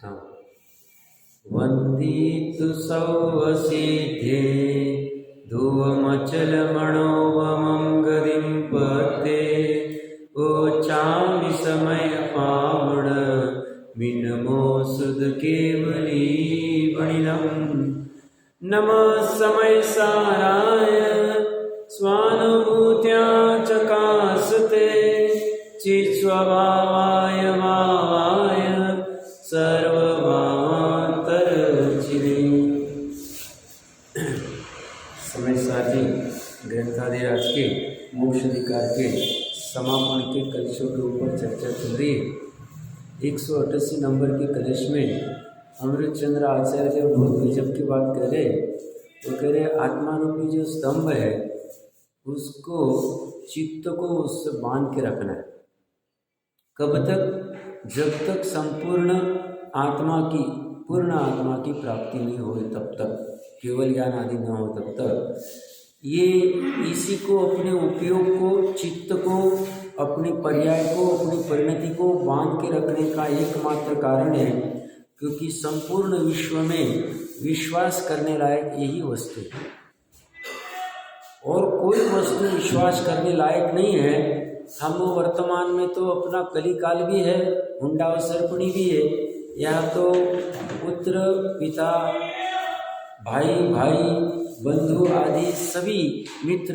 हाँ। वन्दितु सौवसिद्धे धुवमचलमणोवमं गतिं पते ओचामि समय पावण विनमो सुध केवली वणिलम् नमः समय साराय स्वानुभूत्या चकासते चित्स्वभावाय भावाय सर्वभावान्तरचिरे। समय साथी ग्रंथादिराज के मोक्ष अधिकार के समापन के कलशों के ऊपर चर्चा चल रही है। 188 नंबर के कलश में अमृतचंद्र आचार्य बहुत गजब की बात कह रहे। तो कह रहे आत्मा रूपी जो स्तंभ है उसको चित्त को उससे बांध के रखना है। कब तक? जब तक संपूर्ण आत्मा की पूर्ण आत्मा की प्राप्ति नहीं हो तब तक, केवल ज्ञान आदि न हो तब तक। ये इसी को अपने उपयोग को, चित्त को, अपने पर्याय को, अपनी परिणति को बांध के रखने का एकमात्र कारण है, क्योंकि संपूर्ण विश्व में विश्वास करने लायक यही वस्तु है और कोई वस्तु विश्वास करने लायक नहीं है। हम वर्तमान में तो अपना कलिकाल भी है, हुंडा और सर्पणी भी है। यहाँ तो पुत्र पिता भाई भाई बंधु आदि सभी मित्र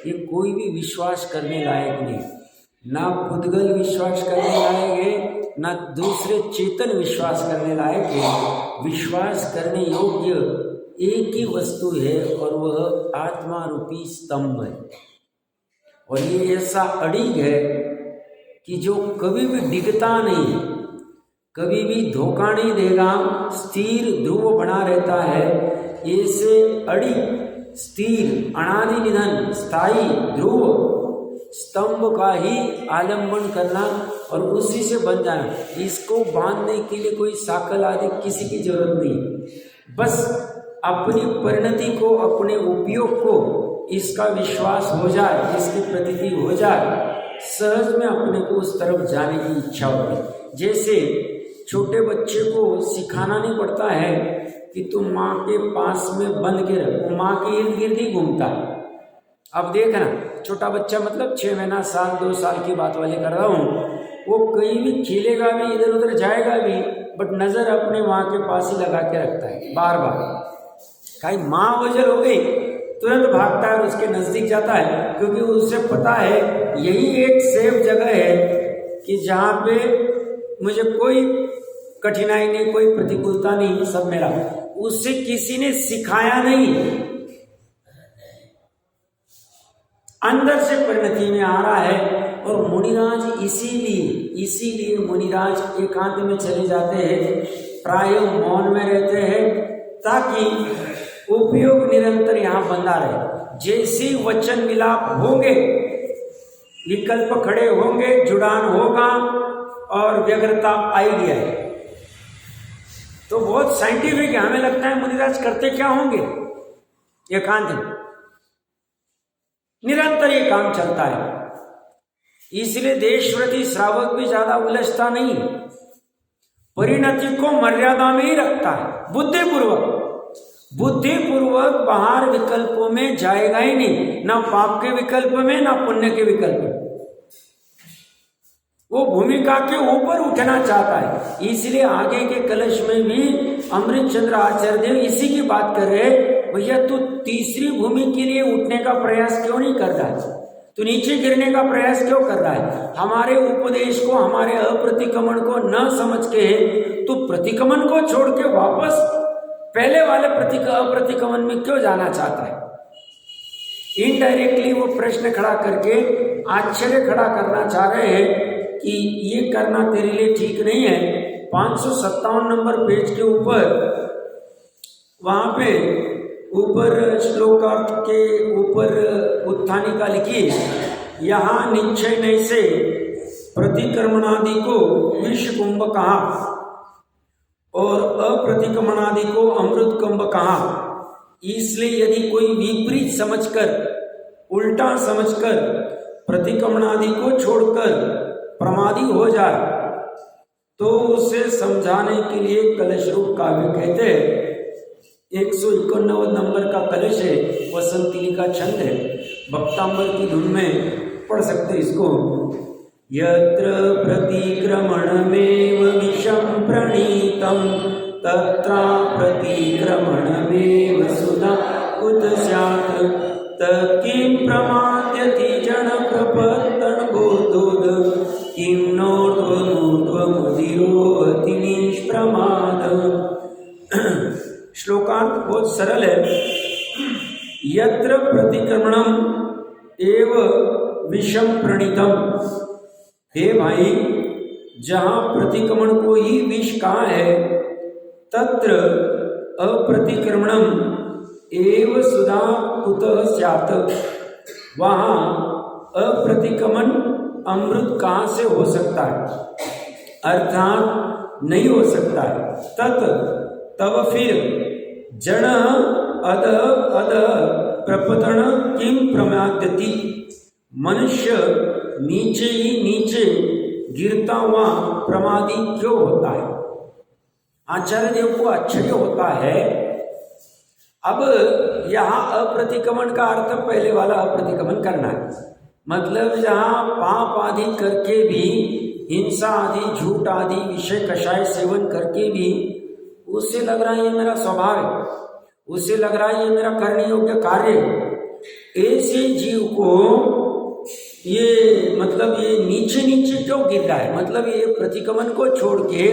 ये कोई भी विश्वास करने लायक नहीं। ना पुद्गल विश्वास करने लायक है, ना दूसरे चेतन विश्वास करने लायक है। विश्वास करने योग्य एक ही वस्तु है और वह आत्मा रूपी स्तंभ है। और ये ऐसा अड़िग है कि जो कभी भी डिगता नहीं, कभी भी धोखा नहीं देगा, स्थिर ध्रुव बना रहता है। ऐसे अड़िग स्थिर अनादि निधन स्थायी ध्रुव स्तंभ का ही आलंबन करना और उसी से बन जाना। इसको बांधने के लिए कोई साकल आदि किसी की जरूरत नहीं। बस अपनी परिणति को, अपने उपयोग को इसका विश्वास हो जाए, इसकी प्रतीति हो जाए, सहज में अपने को उस तरफ जाने की इच्छा होगी। जैसे छोटे बच्चे को सिखाना नहीं पड़ता है कि तुम माँ के पास में बंद के रखो, माँ के इर्द गिर्द ही घूमता है। अब देखना छोटा बच्चा, मतलब 6 महीना साल 2 साल की बात वाले कर रहा हूँ, वो कहीं भी खेलेगा भी, इधर उधर जाएगा भी, बट नजर अपने माँ के पास ही लगा के रखता है बार बार। कहीं माँ ओझल हो गई तुरंत भागता है और उसके नजदीक जाता है, क्योंकि उसे पता है यही एक सेफ जगह है कि जहाँ पे मुझे कोई कठिनाई नहीं, कोई प्रतिकूलता नहीं, सब मेरा। उसे किसी ने सिखाया नहीं, अंदर से परिणति में आ रहा है। और मुनिराज इसीलिए मुनिराज एकांत में चले जाते हैं, प्राय मौन में रहते हैं, ताकि उपयोग निरंतर यहाँ बंधा रहे। जैसे वचन मिलाप होंगे, विकल्प खड़े होंगे, जुड़ान होगा और व्यग्रता आएगी। तो बहुत साइंटिफिक है। हमें लगता है मुनिराज करते क्या होंगे एकांत में, निरंतर ये काम चलता है। इसलिए देशव्रती श्रावक भी ज्यादा उलझता नहीं, परिणति को मर्यादा में ही रखता है। बुद्धिपूर्वक बाहर विकल्पों में जाएगा ही नहीं, ना पाप के विकल्प में, ना पुण्य के विकल्प में। वो भूमिका के ऊपर उठना चाहता है। इसलिए आगे के कलश में भी अमृतचंद्र आचार्य देव इसी की बात कर रहे हैं। भैया तू तीसरी भूमि के लिए उठने का प्रयास क्यों नहीं कर रहा है? तू नीचे गिरने का प्रयास क्यों कर रहा है? हमारे उपदेश को, हमारे अप्रतिक्रमण को न समझ के तू प्रतिक्रमण को छोड़ के वापस पहले वाले अप्रतिक्रमण में क्यों जाना चाहता है? इनडायरेक्टली वो प्रश्न खड़ा करके आश्चर्य खड़ा करना चाह रहे हैं कि ये करना तेरे लिए ठीक नहीं है। 557 नंबर पेज के ऊपर, वहां पे ऊपर श्लोकार्थ के ऊपर उत्थानिका लिखी, यहाँ निश्चय नहीं से प्रतिक्रमणादि को विष कुंभ कहा और अप्रतिक्रमणादि को अमृत कुंभ कहा। इसलिए यदि कोई विपरीत समझकर, उल्टा समझकर प्रतिक्रमणादि को छोड़कर प्रमादी हो जाए तो उसे समझाने के लिए कलश रूप काव्य कहते हैं। 191 नंबर का कलश है, वसंतिली का छंद है, भक्तांबर की धुन में पढ़ सकते इसको। यत्र प्रतिक्रमणमेव विषं प्रणीतं तत्र प्रतिक्रमणमेव सुधा उत स्यात् तत्किं प्रमाद्यति जन प्रपत्तन बोधोद किं नोर्ध्वमुदिरोऽति निष्प्रमाद। श्लोकांत बहुत सरल है। यत्र प्रतिक्रमणम एव विषम प्रणीतम, हे भाई जहाँ प्रतिक्रमण को ही विष कहा है, तत्र अप्रतिक्रमणम एव सुधा कुतः स्यात्, वहाँ अप्रतिक्रमण अमृत कहाँ से हो सकता है, अर्थात नहीं हो सकता है। तत् तब फिर जन अध अध प्रपतन किम प्रमाद्यति, मनुष्य नीचे ही नीचे गिरता हुआ प्रमादी क्यों होता है। आचार्य देव को आश्चर्य होता है। अब यहाँ अप्रतिक्रमण का अर्थ पहले वाला अप्रतिक्रमण करना है, मतलब जहाँ पाप आदि करके भी, हिंसा आदि, झूठ आदि, विषय कषाय सेवन करके भी उससे लग रहा है ये मेरा स्वभाव है, उससे लग रहा है ये मेरा करने योग्य कार्य है। ऐसे जीव को ये मतलब ये नीचे नीचे क्यों गिर रहा है, मतलब ये प्रतिक्रमण को छोड़ के,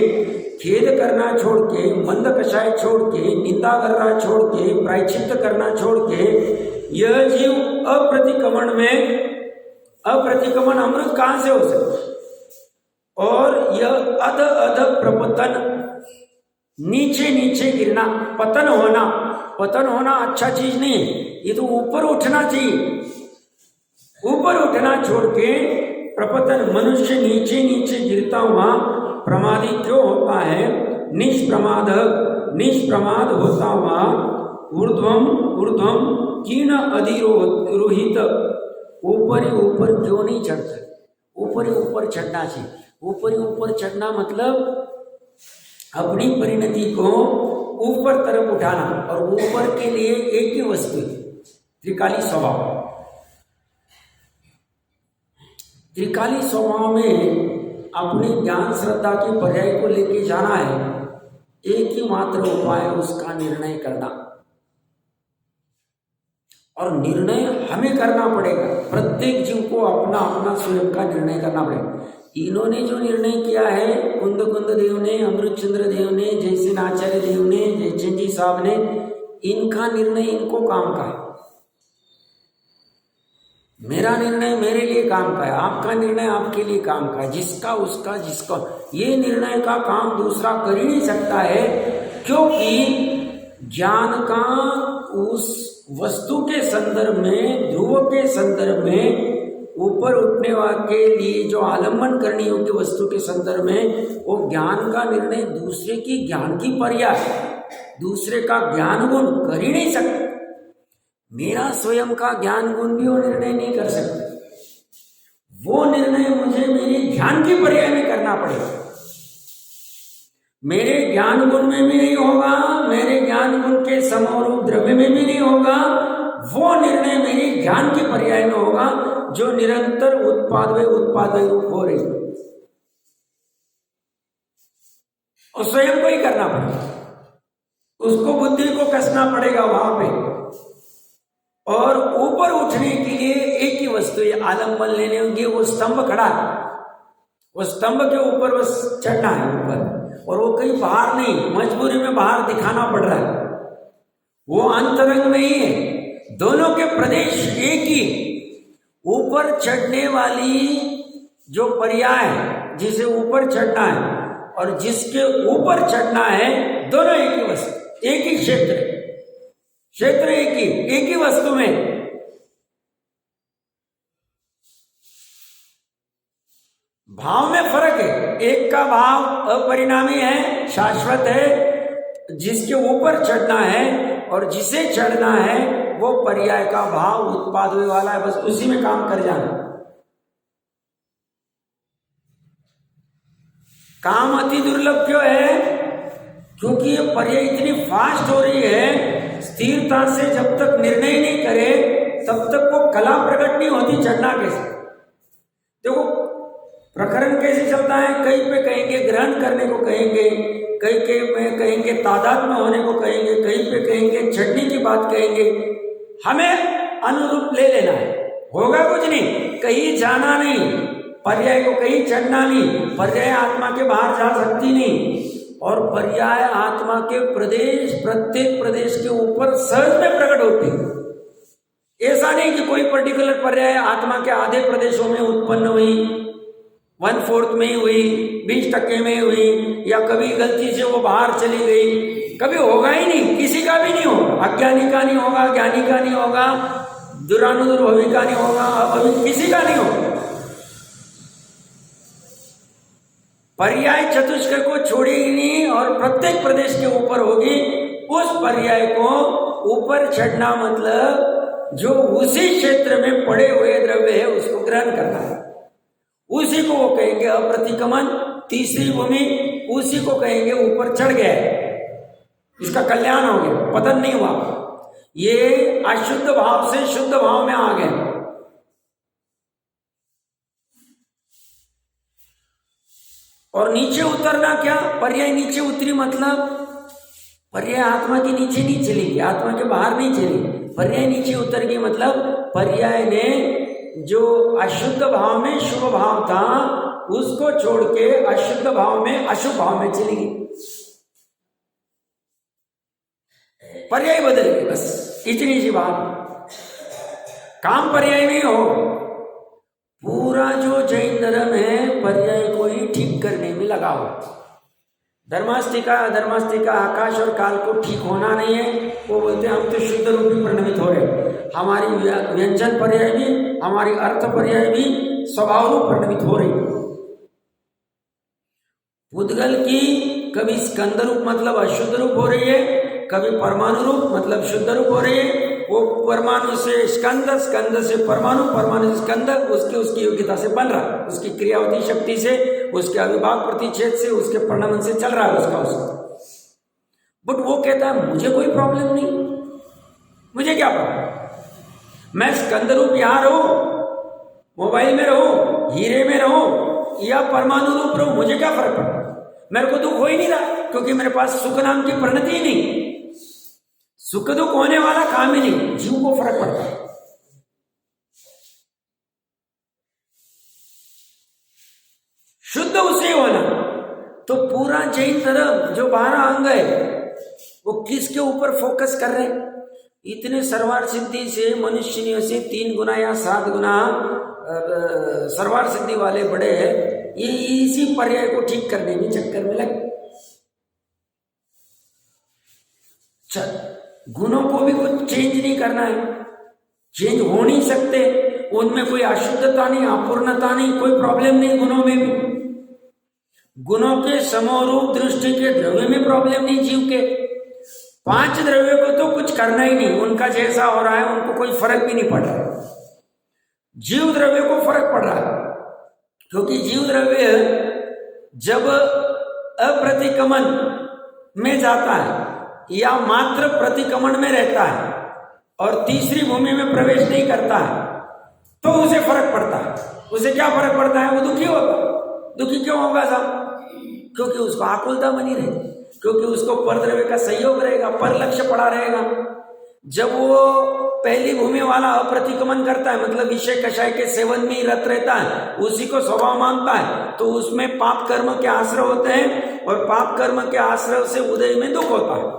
खेद करना छोड़ के, मंद कषाय छोड़ के, निंदा करना छोड़ के, प्रायश्चित्त करना छोड़ के, यह जीव अप्रतिक्रमण में, अप्रतिक्रमण अमृत कहाँ से हो सकता। और यह अध अध प्रपतन, नीचे नीचे गिरना, पतन होना, पतन होना अच्छा चीज नहीं है, ये तो ऊपर उठना चाहिए। ऊपर उठना छोड़ के प्रपतन, मनुष्य नीचे नीचे गिरता हुआ प्रमादी क्यों होता है। निष्प्रमाद, निष्प्रमाद होता हुआ ऊर्ध्वम ऊर्ध्वम कीन अधिरोहित, ऊपर ही ऊपर क्यों नहीं चढ़ता। ऊपर ही ऊपर चढ़ना चाहिए। ऊपर ही ऊपर चढ़ना मतलब अपनी परिणति को ऊपर तरफ उठाना, और ऊपर के लिए एक ही वस्तु, त्रिकाली स्वभाव। त्रिकाली स्वभाव में अपनी ज्ञान श्रद्धा के पर्याय को लेके जाना है। एक ही मात्र उपाय है उसका निर्णय करना, और निर्णय हमें करना पड़ेगा। प्रत्येक जीव को अपना अपना स्वयं का निर्णय करना पड़ेगा। इन्होंने जो निर्णय किया है, कुंद कुंद देव ने, अमृतचंद्र देव ने, जयसेन आचार्य देव ने, जयचंद जी साहब ने, इनका निर्णय इनको काम का है। मेरा निर्णय मेरे लिए काम का है, आपका निर्णय आपके लिए काम का है, जिसका उसका जिसका, ये निर्णय का काम दूसरा कर ही नहीं सकता है, क्योंकि ज्ञान का उस वस्तु के संदर्भ में, ध्रुव के संदर्भ में, ऊपर उठने के लिए जो आलम्बन करनी योग्य वस्तु के संदर्भ में, वो ज्ञान का निर्णय दूसरे की ज्ञान की पर्याय, दूसरे का ज्ञान गुण कर ही नहीं सकता। मेरा स्वयं का ज्ञान गुण भी वो निर्णय नहीं कर सकता। वो निर्णय मुझे मेरे ज्ञान की पर्याय में करना पड़ेगा। मेरे ज्ञान गुण में भी नहीं होगा, मेरे ज्ञान गुण के समरूप द्रव्य में भी नहीं होगा। वो निर्णय मेरे ज्ञान की पर्याय में होगा, जो निरंतर उत्पाद रूप हो रही, और स्वयं को ही करना पड़ेगा। उसको बुद्धि को कसना पड़ेगा वहां पे। और ऊपर उठने के लिए एक ही वस्तु है, आलम्बन लेने होंगे। वो स्तंभ खड़ा है, वो स्तंभ के ऊपर बस चढ़ना है ऊपर, और वो कहीं बाहर नहीं, मजबूरी में बाहर दिखाना पड़ रहा है। वो अंतरंग नहीं है, दोनों के प्रदेश एक ही। ऊपर चढ़ने वाली जो पर्याय है, जिसे ऊपर चढ़ना है और जिसके ऊपर चढ़ना है, दोनों एक ही वस्तु, एक ही क्षेत्र, क्षेत्र एक ही वस्तु में। भाव में फर्क है। एक का भाव अपरिणामी है, शाश्वत है, जिसके ऊपर चढ़ना है, और जिसे चढ़ना है वो पर्याय का भाव उत्पाद वाला है, बस उसी में काम कर जाना। काम अति दुर्लभ क्यों है? क्योंकि ये पर्याय इतनी फास्ट हो रही है, स्थिरता से जब तक निर्णय नहीं करे तब तक वो कला प्रकट नहीं होती चढ़ना कैसे। देखो प्रकरण कैसे चलता है, कहीं पे कहेंगे ग्रहण करने को कहेंगे, कहीं पे कहेंगे तादाद में होने को कहेंगे, कहीं पे कहेंगे छड़ने की बात कहेंगे। हमें अनुरूप ले लेना है, होगा कुछ नहीं, कहीं जाना नहीं, पर्याय को कहीं चढ़ना नहीं, पर्याय आत्मा के बाहर जा सकती नहीं। और पर्याय आत्मा के प्रदेश, प्रत्येक प्रदेश के ऊपर सहज में प्रकट होती है। ऐसा नहीं कि कोई पर्टिकुलर पर्याय आत्मा के आधे प्रदेशों में उत्पन्न हुई, 1/4 में हुई, 20% में हुई, या कभी गलती से वो बाहर चली गई, कभी होगा ही नहीं, किसी का भी नहीं होगा। अज्ञानी का नहीं होगा, ज्ञानी का नहीं होगा, दुरानुदुर्भवी का नहीं होगा, अभी किसी का नहीं होगा। पर्याय चतुष्क को छोड़ेगी नहीं और प्रत्येक प्रदेश के ऊपर होगी। उस पर्याय को ऊपर चढ़ना मतलब जो उसी क्षेत्र में पड़े हुए द्रव्य है उसको ग्रहण करना है, उसी को वो कहेंगे अप्रतिक्रमण। तीसरी भूमि उसी को कहेंगे ऊपर चढ़ गया है, इसका कल्याण हो गया, पतन नहीं हुआ, ये अशुद्ध भाव से शुद्ध भाव में आ गए। और नीचे उतरना क्या, पर्याय नीचे उतरी मतलब पर्याय आत्मा के नीचे नहीं चलेगी, आत्मा के बाहर नहीं चलेगी, पर्याय नीचे उतर गई मतलब पर्याय ने जो अशुद्ध भाव में शुभ भाव था उसको छोड़ के अशुद्ध भाव में अशुभ भाव में चली गई, पर्याय बदल गई, बस इतनी सी बात। काम पर्याय में हो, पूरा जो जैन धर्म है पर्याय को ही ठीक करने में लगा हो। धर्मास्तिका आकाश और काल को ठीक होना नहीं है, वो बोलते हैं हम तो शुद्ध रूप में परिणमित हो रहे, हमारी व्यंजन पर्याय भी, हमारी अर्थ पर्याय भी स्वभाव रूप परिणमित हो रही। पुद्गल की कभी स्कंद रूप मतलब अशुद्ध रूप हो रही है, कभी परमाणु रूप मतलब शुद्ध रूप हो रही है। वो परमाणु से स्कंद, स्कंद से परमाणु, परमाणु से स्कंद, उसकी योग्यता से बन रहा है, उसकी क्रियावती शक्ति से, उसके अविभाग प्रतिच्छेद से, उसके परिणाम से चल रहा है उसका। बट वो कहता है मुझे कोई प्रॉब्लम नहीं, मुझे क्या प्रॉब्लम, मैं स्कंद रूप यहां रहूं, मोबाइल में रहूं, हीरे में रहूं या परमाणु रूप रहूं, मुझे क्या फर्क पड़ता, मेरे को दुख हो ही नहीं रहा, क्योंकि मेरे पास सुख नाम की परिणति ही नहीं, सुख दुख होने वाला काम ही नहीं, जीव को फर्क पड़ता है। शुद्ध उसे होना। तो पूरा जैन धर्म जो 12 अंग है वो किसके ऊपर फोकस कर रहे हैं? इतने सर्वार सिद्धि से मनुष्य से 3 गुना या 7 गुना सर्वार सिद्धि वाले बड़े हैं, ये इसी पर्याय को ठीक करने में चक्कर में लगे। गुणों को भी कुछ चेंज नहीं करना है, चेंज हो नहीं सकते, उनमें कोई अशुद्धता नहीं, अपूर्णता नहीं, कोई प्रॉब्लम नहीं गुणों में भी। गुणों के समरूप दृष्टि के द्रव्य में प्रॉब्लम नहीं, जीव के 5 द्रव्यों को तो कुछ करना ही नहीं, उनका जैसा हो रहा है उनको कोई फर्क भी नहीं पड़ रहा है। जीव द्रव्य को फर्क पड़ रहा है, क्योंकि जीव द्रव्य जब अप्रतिक्रमण में जाता है या मात्र प्रतिक्रमण में रहता है और तीसरी भूमि में प्रवेश नहीं करता है तो उसे फर्क पड़ता है। उसे क्या फर्क पड़ता है? वो दुखी होगा। दुखी क्यों होगा साहब? क्योंकि उसको आकुलता बनी रहेगी, क्योंकि उसको परद्रव्य का सहयोग रहेगा, पर लक्ष्य पड़ा रहेगा। जब वो पहली भूमि वाला अप्रतिक्रमण करता है, मतलब विषय कषाय के सेवन में ही रत रहता है, उसी को स्वभाव मानता है, तो उसमें पाप कर्म के आश्रय होते हैं और पाप कर्म के आश्रय से उदय में दुख होता है।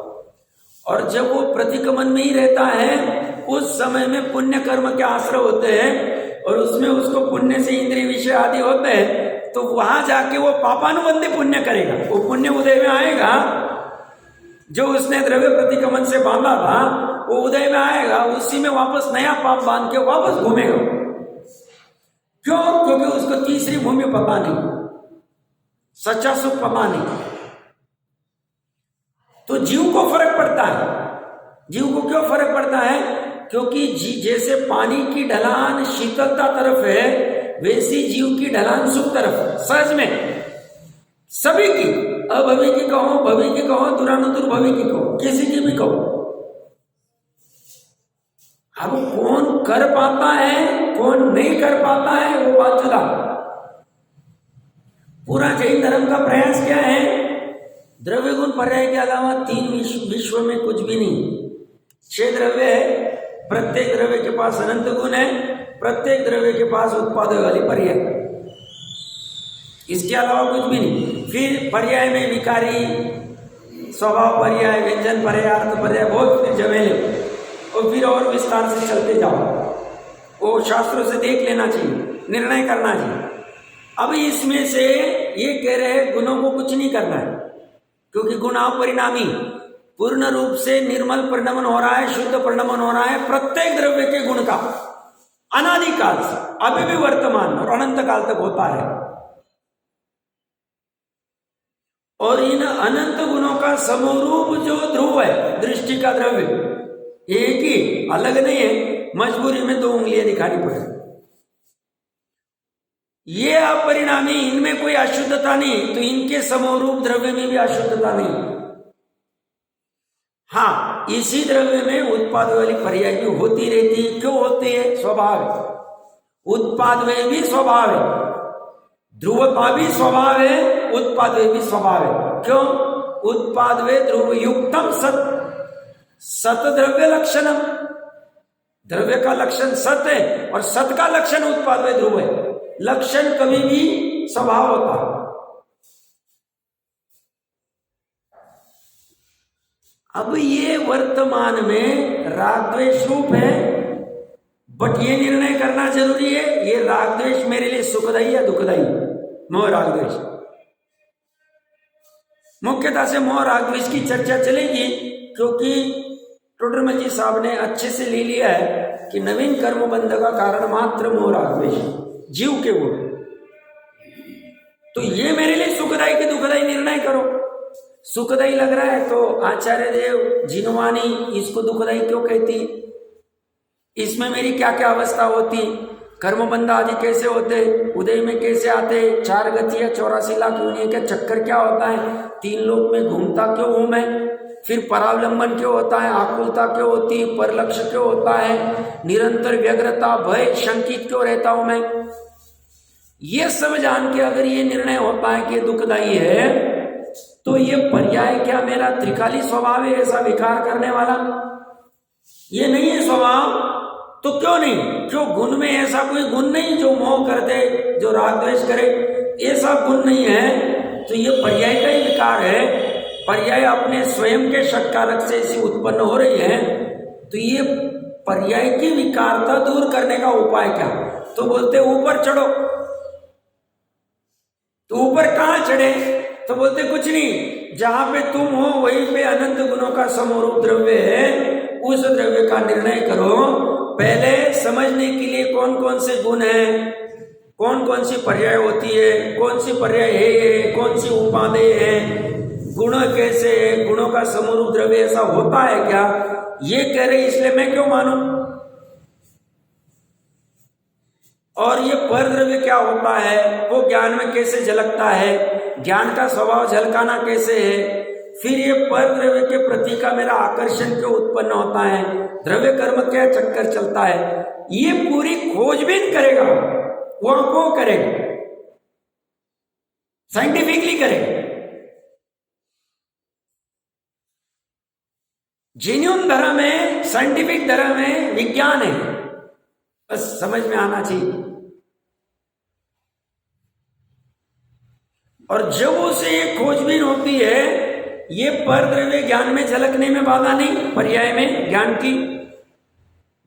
और जब वो प्रतिक्रमण में ही रहता है उस समय में पुण्य कर्म के आश्रय होते हैं और उसमें उसको पुण्य से इंद्रिय विषय आदि होते हैं, तो वहां जाके वो पापानुबंधी पुण्य करेगा, वो पुण्य उदय में आएगा। जो उसने द्रव्य प्रतिक्रमण से बांधा था वो उदय में आएगा, उसी में वापस नया पाप बांध के वापस घूमेगा। क्यों? क्योंकि उसको तीसरी भूमि पता नहीं, सच्चा सुख पता नहीं। तो जीव को फर्क पड़ता है। जीव को क्यों फर्क पड़ता है? क्योंकि जैसे पानी की ढलान शीतलता तरफ है, वैसी जीव की ढलान सुख तरफ है। सहज सभी की, अभवी की कहो, भवी की कहो, दुरानुदुर्भवी की कहो, किसी की भी कहो। अब कौन कर पाता है, कौन नहीं कर पाता है, वो बात जुदा। पूरा जैन धर्म का प्रयास क्या है? द्रव्य गुण पर्याय के अलावा तीन विश्व में कुछ भी नहीं। 6 द्रव्य है, प्रत्येक द्रव्य के पास अनंत गुण है, प्रत्येक द्रव्य के पास उत्पादक वाली पर्याय, इसके अलावा कुछ भी नहीं। फिर पर्याय में विकारी, स्वभाव पर्याय, व्यंजन पर्याय, अर्थ पर्याय, बहुत फिर झमेले, और फिर और विस्तार से चलते जाओ। वो शास्त्रों से देख लेना चाहिए, निर्णय करना चाहिए। अब इसमें से ये कह रहे हैं गुणों को कुछ नहीं करना है, क्योंकि गुण अपरिणामी, पूर्ण रूप से निर्मल परिणमन हो रहा है, शुद्ध परिणमन हो रहा है प्रत्येक द्रव्य के गुण का, अनादिकाल से अभी भी वर्तमान और अनंत काल तक होता है। और इन अनंत गुणों का समरूप जो ध्रुव है, दृष्टि का द्रव्य, एक ही, अलग नहीं है, मजबूरी में 2 उंगलियां दिखानी पड़े। ये अपरिणामी, इनमें कोई अशुद्धता नहीं, तो इनके समरूप द्रव्य में भी अशुद्धता नहीं। हाँ, इसी द्रव्य में उत्पाद वाली पर्याय भी होती रहती है। क्यों होती है? स्वभाव है। उत्पाद में भी स्वभाव है, ध्रुवता भी स्वभाव है, उत्पाद में भी स्वभाव है। क्यों? उत्पाद वे ध्रुव युक्तम सत, सत द्रव्य लक्षणम, द्रव्य का लक्षण सत है और सत का लक्षण उत्पाद वे ध्रुव है। लक्षण कभी भी स्वभाव होता है। अब ये वर्तमान में राग द्वेष रूप है, बट ये निर्णय करना जरूरी है, ये राग द्वेष मेरे लिए सुखदायी या दुखदायी। मोह राग द्वेष, मुख्यतः से मोह राग द्वेष की चर्चा चलेगी, क्योंकि टोडरमल जी साहब ने अच्छे से ले लिया है कि नवीन कर्म बंध का कारण मात्र मोह राग द्वेष, जीव के गुण। तो ये मेरे लिए सुखदायी कि दुखदायी निर्णय करो। सुखदायी लग रहा है तो आचार्य देव जिनवानी इसको दुखदायी क्यों कहती, इसमें मेरी क्या क्या अवस्था होती, कर्मबंध आदि कैसे होते, उदय में कैसे आते, 4 गति या 84 लाख योनि का चक्कर क्या होता है, 3 लोक में घूमता क्यों हूं मैं, फिर परावलंबन क्यों होता है, आकुलता क्यों होती, परलक्ष्य क्यों होता है, निरंतर व्यग्रता, भय, शंकित क्यों रहता हूं मैं। ये सब जान के अगर ये निर्णय होता है कि दुखदायी है, तो ये पर्याय क्या मेरा त्रिकाली स्वभाव है, ऐसा विकार करने वाला? ये नहीं है स्वभाव, तो क्यों नहीं? क्यों गुण में ऐसा कोई गुण नहीं जो मोह कर दे, जो राग द्वेष करे, ऐसा गुण नहीं है, तो ये पर्याय का ही विकार है। पर्याय अपने स्वयं के षटकारक से ऐसी उत्पन्न हो रही है, तो ये पर्याय की विकारता दूर करने का उपाय क्या? तो बोलते ऊपर चढ़ो। तो ऊपर कहां चढ़े? तो बोलते कुछ नहीं, जहां पे तुम हो वहीं पे अनंत गुणों का समरूप द्रव्य है, उस द्रव्य का निर्णय करो। पहले समझने के लिए कौन कौन से गुण हैं, कौन कौन सी पर्याय होती है, कौन सी पर्याय है, कौन सी उपादेय है, गुण कैसे है, गुणों का समरूप द्रव्य ऐसा होता है क्या, ये कह रहे इसलिए मैं क्यों मानूं। और ये पर द्रव्य क्या होता है, वो ज्ञान में कैसे झलकता है, ज्ञान का स्वभाव झलकाना कैसे है, फिर ये पर द्रव्य के प्रति का मेरा आकर्षण क्यों उत्पन्न होता है, द्रव्य कर्म क्या चक्कर चलता है, ये पूरी खोजबीन करेगा। वो करेगा, साइंटिफिकली करेगा। जेन्युइन धर्म है, साइंटिफिक धर्म है, विज्ञान है, बस समझ में आना चाहिए। और जब उसे ये खोजबीन होती है, ये पर द्रव्य ज्ञान में झलकने में बाधा नहीं, पर्याय में ज्ञान की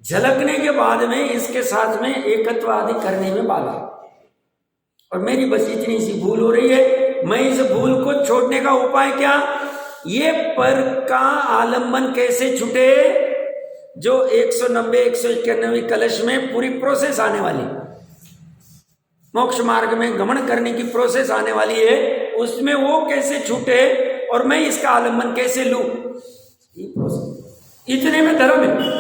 झलकने के बाद में इसके साथ में एकत्व आदि करने में बाधा। और मेरी बस इतनी सी भूल हो रही है, मैं इस भूल को छोड़ने का उपाय क्या, ये पर का आलंबन कैसे छूटे, जो 190 191 कलश में पूरी प्रोसेस आने वाली, मोक्ष मार्ग में गमन करने की प्रोसेस आने वाली है, उसमें वो कैसे छूटे और मैं इसका आलंबन कैसे लूं, ये प्रोसेस। इतने में धर्म है।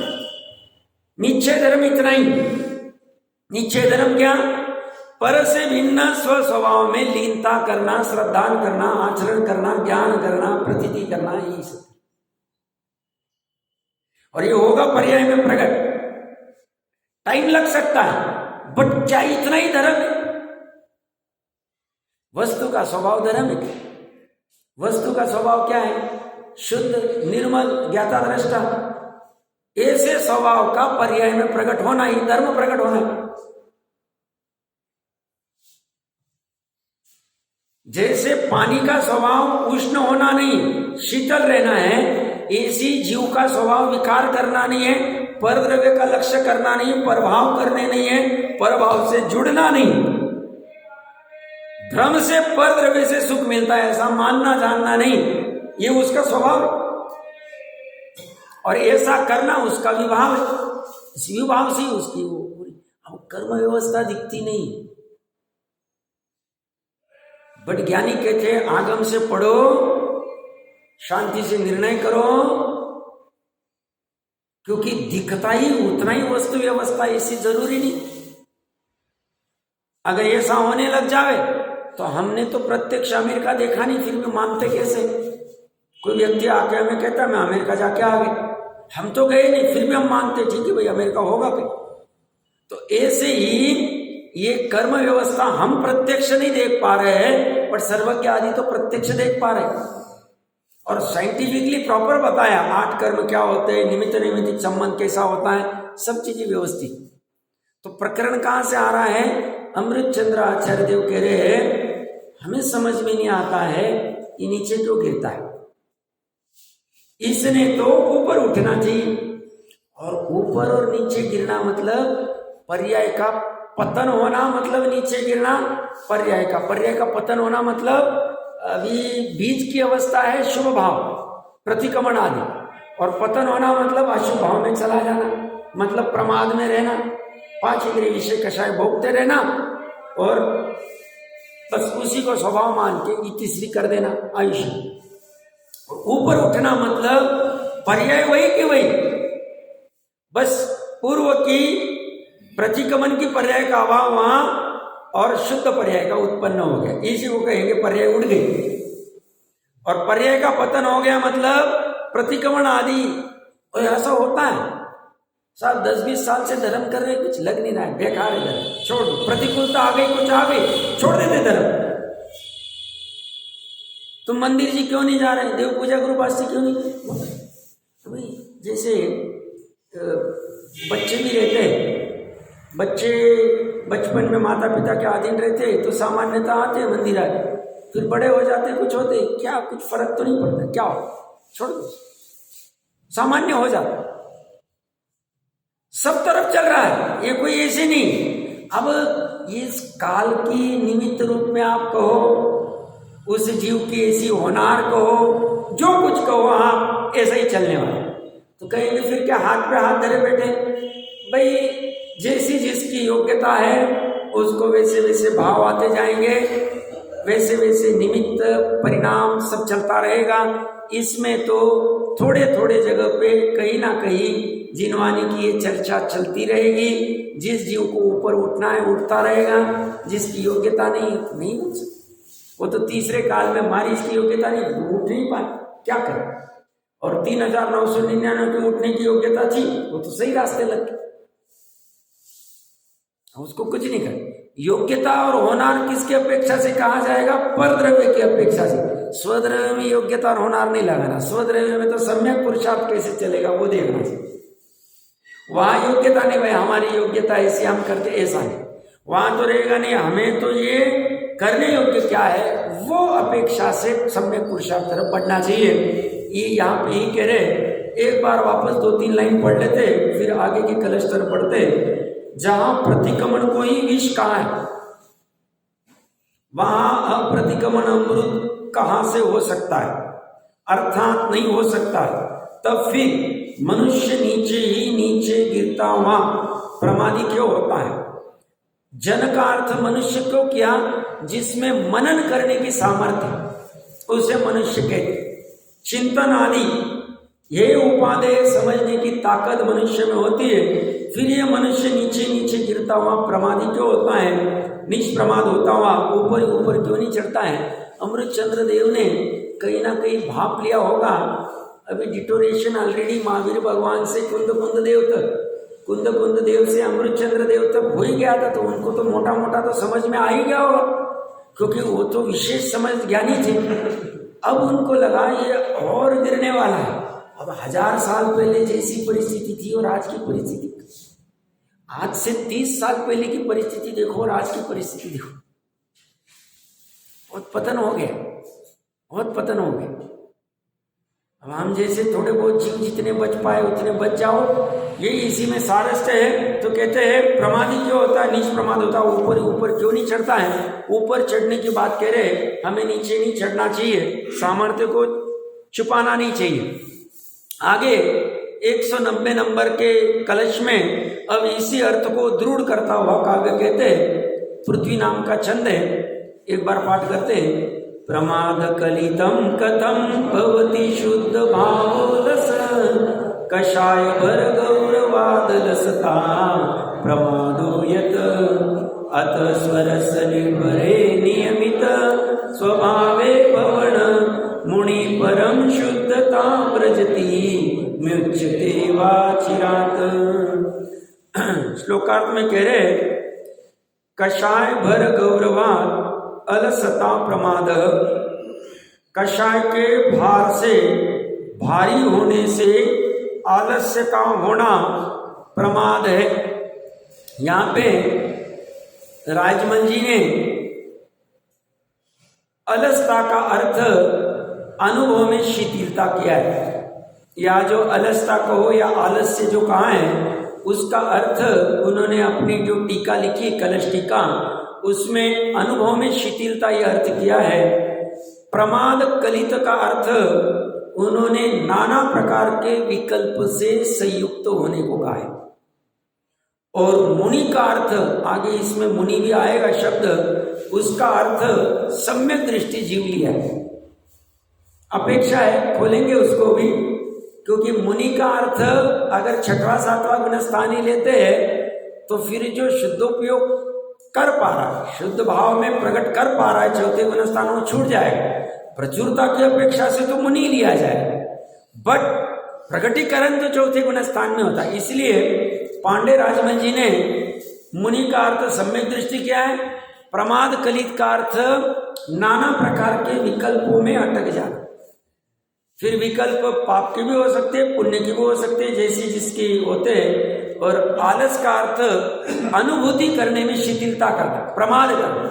निश्चय धर्म इतना ही। निश्चय धर्म क्या? पर से भिन्न स्व स्वभाव में लीनता करना, श्रद्धान करना, आचरण करना, ज्ञान करना, प्रतीति करना, यही सब। और ये होगा पर्याय में प्रकट। टाइम लग सकता है, बट क्या इतना ही धर्म है? वस्तु का स्वभाव धर्म है। वस्तु का स्वभाव क्या है? शुद्ध, निर्मल, ज्ञाता, दृष्टा। ऐसे स्वभाव का पर्याय में प्रकट होना ही धर्म प्रकट होना है। जैसे पानी का स्वभाव उष्ण होना नहीं, शीतल रहना है, ऐसी जीव का स्वभाव विकार करना नहीं है, परद्रव्य का लक्ष्य करना नहीं, प्रभाव करने नहीं है, परभाव से जुड़ना नहीं। भ्रम से परद्रव्य से सुख मिलता है ऐसा मानना जानना नहीं, ये उसका स्वभाव है। और ऐसा करना उसका विभाव है। इस विभाव से उसकी वो पूरी अब कर्म व्यवस्था दिखती नहीं। बट ज्ञानी कहते हैं आगम से पढ़ो, शांति से निर्णय करो, क्योंकि दिखता ही उतना ही वस्तु व्यवस्था, ऐसी जरूरी नहीं। अगर ऐसा होने लग जावे तो हमने तो प्रत्यक्ष अमेरिका देखा नहीं, फिर भी मानते कैसे? कोई व्यक्ति आके हमें कहता मैं अमेरिका जाके आ गए, हम तो गए नहीं, फिर भी हम मानते ठीक है भाई अमेरिका होगा कहीं। तो ऐसे ही ये कर्म व्यवस्था हम प्रत्यक्ष नहीं देख पा रहे हैं, पर सर्वज्ञ आदि तो प्रत्यक्ष देख पा रहे हैं और साइंटिफिकली प्रॉपर बताया 8 कर्म क्या होते हैं, निमित्त नैमित्तिक संबंध कैसा होता है, सब चीजें व्यवस्थित। तो प्रकरण कहां से आ रहा है? अमृत चंद्र आचार्य देव कह रहे हैं हमें समझ में नहीं आता है ये नीचे क्यों गिरता है, इसने तो ऊपर उठना चाहिए। और ऊपर और नीचे गिरना मतलब पर्याय का पतन होना, मतलब नीचे गिरना पर्याय का पतन होना मतलब अभी बीज की अवस्था है शुभ भाव, प्रतिक्रमण आदि, और पतन होना मतलब अशुभ भाव में चला जाना, मतलब प्रमाद में रहना, 5 इंद्रिय विषय कषाय भोगते रहना और बस उसी को स्वभाव मान के तीसरी कर देना आयुष्य। ऊपर उठना मतलब पर्याय वही कि वही, बस पूर्व की प्रतिक्रमण की पर्याय का अभाव वहां और शुद्ध पर्याय का उत्पन्न हो गया, इसी को कहेंगे पर्याय उड़ गई। और पर्याय का पतन हो गया मतलब प्रतिक्रमण आदि। और ऐसा होता है साहब 10-20 साल से धर्म कर रहे, कुछ लग नहीं रहा है, बेकार है धर्म, छोड़ दो, प्रतिकूलता आ गई, कुछ आ गई, छोड़ देते धर्म। तुम मंदिर जी क्यों नहीं जा रहे, देव पूजा ग्रुप आज से क्यों नहीं? भाई जैसे बच्चे भी रहते हैं, बच्चे बचपन में माता पिता के अधीन रहते तो सामान्यता आते मंदिर आए, फिर बड़े हो जाते कुछ होते, क्या कुछ फर्क तो नहीं पड़ता, क्या हो, छोड़ दो, सामान्य हो जाता। सब तरफ चल रहा है, ये कोई ऐसे नहीं। अब इस काल की निमित्त रूप में आप कहो, उस जीव की ऐसी होनार कहो, जो कुछ कहो आप, ऐसा ही चलने वाला। तो कहेंगे फिर क्या हाथ पे हाथ धरे बैठे? भाई जैसी जिसकी योग्यता है उसको वैसे वैसे भाव आते जाएंगे, वैसे वैसे निमित्त परिणाम सब चलता रहेगा। इसमें तो थोड़े थोड़े जगह पे कहीं ना कहीं जिनवानी की ये चर्चा चलती रहेगी। जिस जीव को ऊपर उठना है उठता रहेगा, जिसकी योग्यता नहीं उठ सकती, वो तो तीसरे काल में हमारी इसकी योग्यता नहीं, उठ नहीं पाए, क्या करें। और 3999 की उठने की योग्यता थी, वो तो सही रास्ते लग गए, उसको कुछ नहीं कर। योग्यता और होनार किसकी अपेक्षा से कहा जाएगा? परद्रव्य की अपेक्षा से। स्वद्रव्य में योग्यता और होनार नहीं लगाना, स्वद्रव्य में तो सम्यक पुरुषार्थ कैसे चलेगा वो देखना चाहिए। वहां योग्यता नहीं, भाई हमारी योग्यता ऐसी हम करते, ऐसा नहीं, वहां तो रहेगा नहीं, हमें तो ये करने योग्य क्या है वो अपेक्षा से सम्यक पुरुषार्थ तरफ बढ़ना चाहिए। ये यहाँ पे ही कह रहे, एक बार वापस 2-3 लाइन पढ़ लेते, फिर आगे की कलस्टर पढ़ते। जहां प्रतिक्रमण को ही विष कहा है, वहां अप्रतिक्रमण अमृत कहां से हो सकता है? अर्थात नहीं हो सकता। तब फिर मनुष्य नीचे ही नीचे गिरता हुआ प्रमादी क्यों होता है? जन का अर्थ मनुष्य क्यों किया? जिसमें मनन करने की सामर्थ्य, उसे मनुष्य कहते। चिंतन आदि ये उपादेय समझने की ताकत मनुष्य में होती है, फिर ये मनुष्य नीचे नीचे गिरता हुआ प्रमादी क्यों होता है, निष्प्रमाद होता हुआ ऊपर ऊपर क्यों नहीं चढ़ता है। अमृतचंद्र देव ने कहीं ना कहीं भाप लिया होगा। अभी डिटोरेशन ऑलरेडी महावीर भगवान से कुंद देव तक, कुंद देव से अमृतचंद्र देव तक हो ही गया था, तो उनको तो मोटा मोटा तो समझ में आ ही गया होगा, क्योंकि वो तो विशेष समझ ज्ञानी थे। अब उनको लगा ये और गिरने वाला है। अब 1000 साल पहले जैसी परिस्थिति थी और आज की परिस्थिति, आज से 30 साल पहले की परिस्थिति देखो और आज की परिस्थिति देखो, बहुत पतन हो गया, बहुत पतन हो गया। अब हम जैसे थोड़े बहुत जीव जितने बच पाए उतने बच जाओ, ये इसी में सारस्थ है। तो कहते हैं प्रमादी क्यों होता है, नीच प्रमाद होता है, ऊपर ऊपर क्यों नहीं चढ़ता है। ऊपर चढ़ने की बात कह रहे, हमें नीचे नहीं चढ़ना चाहिए, सामर्थ्य को छुपाना नहीं चाहिए। आगे 190 नंबर के कलश में अब इसी अर्थ को दृढ़ करता हुआ काव्य कहते हैं, पृथ्वी नाम का छंद है, एक बार पाठ करते हैं। प्रमाद कलितम कथम भवति शुद्ध भावोदस, कषाय भर गौरवाद लसता प्रमादो यत, अत स्वरस निर्भरे नियमित स्वभावे पवन, मुनि परम शुद्धता व्रजति म्युच्यते वाचिरात। श्लोकार्थ में कह रहे, कषाय भर गौरवाद अलसता प्रमाद, कषाय के भार से, भारी होने से आलस्य का होना प्रमाद है। यहाँ पे राजमल जी ने अलसता का अर्थ अनुभव में शिथिलता किया है। या जो अलसता कहो या आलस्य जो कहा है, उसका अर्थ उन्होंने अपनी जो टीका लिखी कलश टीका, उसमें अनुभव में शिथिलता यह अर्थ किया है। प्रमाद कलित का अर्थ उन्होंने नाना प्रकार के विकल्प से संयुक्त होने को कहा है। और मुनि का अर्थ, आगे इसमें मुनि भी आएगा शब्द, उसका अर्थ सम्यक दृष्टि जीव लिया है। अपेक्षा है, खोलेंगे उसको भी, क्योंकि मुनि का अर्थ अगर 6वां 7वां गुण स्थान ही लेते हैं तो फिर जो शुद्धोपयोग कर पा रहा है, शुद्ध भाव में प्रकट कर पा रहा है, 4थे गुण स्थान वो छूट जाएगा। प्रचुरता की अपेक्षा से तो मुनि लिया जाए, बट प्रकटीकरण तो 4थे गुण स्थान में होता है। इसलिए पांडे राजमल जी ने मुनि का अर्थ सम्यक दृष्टि किया है। प्रमाद कलित का अर्थ नाना प्रकार के विकल्पों में अटक जाना। फिर विकल्प पाप के भी हो सकते हैं, पुण्य के भी हो सकते हैं, जैसी जिसकी होते हैं। और आलस का अर्थ अनुभूति करने में शिथिलता करना, प्रमाद करना,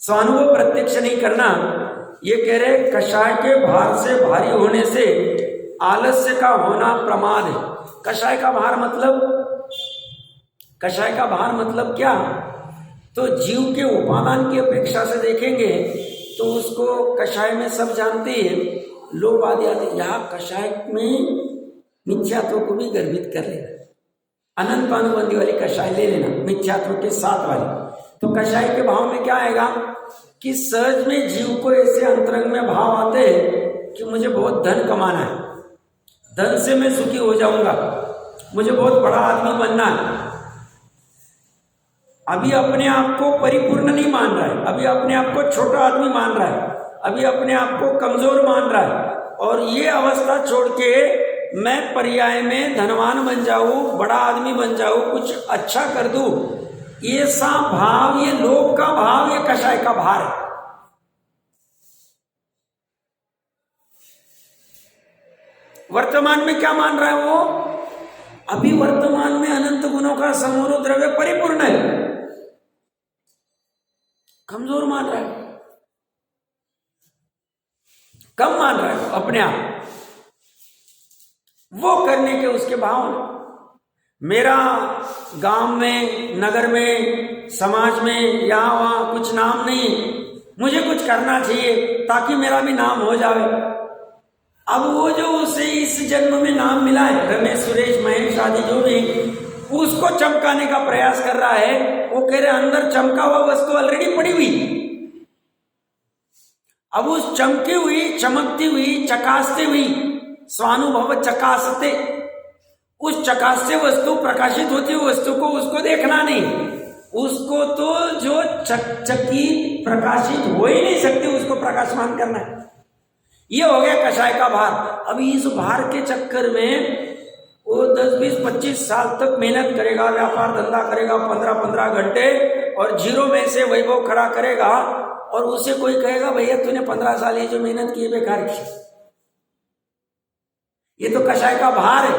स्वानुभव प्रत्यक्ष नहीं करना। ये कह रहे कषाय के भार से, भारी होने से आलस्य का होना प्रमाद है। कषाय का भार मतलब, कषाय का भार मतलब क्या, तो जीव के उपादान की अपेक्षा से देखेंगे तो उसको कषाय में सब जानते हैं, लोग आदि आदि। यहाँ कषाय में मिथ्यात्व को भी गर्भित कर लेना, अनंत अनुबंधी वाली कषाय ले लेना, मिथ्यात्व के साथ वाली। तो कषाय के भाव में क्या आएगा कि सहज में जीव को ऐसे अंतरंग में भाव आते हैं कि मुझे बहुत धन कमाना है, धन से मैं सुखी हो जाऊंगा, मुझे बहुत बड़ा आदमी बनना है। अभी अपने आप को परिपूर्ण नहीं मान रहा है, अभी अपने आप को छोटा आदमी मान रहा है, अभी अपने आप को कमजोर मान रहा है। और ये अवस्था छोड़ के मैं पर्याय में धनवान बन जाऊं, बड़ा आदमी बन जाऊं, कुछ अच्छा कर दूं, ये सा भाव, ये लोभ का भाव, ये कषाय का भार है। वर्तमान में क्या मान रहा है वो, अभी वर्तमान में अनंत गुणों का समूह द्रव्य परिपूर्ण है, कमजोर मान रहा है, कम मान रहा है अपने आप। वो करने के उसके भाव में, मेरा गांव में, नगर में, समाज में, यहाँ वहां कुछ नाम नहीं, मुझे कुछ करना चाहिए ताकि मेरा भी नाम हो जाए। अब वो जो उसे इस जन्म में नाम मिला है, रमेश, सुरेश, महेश आदि जो भी, उसको चमकाने का प्रयास कर रहा है। वो कह रहे अंदर चमका हुआ वस्तु ऑलरेडी पड़ी हुई, अब उस चमकी हुई, चमकती हुई, चकासती हुई, स्वानुभव चकासते, उस चकास्य वस्तु, प्रकाशित होती हुई वस्तु को उसको देखना नहीं, उसको तो जो चकचकी प्रकाशित हो ही नहीं सकती उसको प्रकाशमान करना है। ये हो गया कषाय का भार। अभी इस भार के चक्कर में वो 10, 20, 25 साल तक मेहनत करेगा, व्यापार धंधा करेगा 15-15 घंटे, और जीरो में से वैभव खड़ा करेगा, और उसे कोई कहेगा भैया तूने 15 साल ये जो मेहनत की बेकार की। ये तो कषाय का भार है।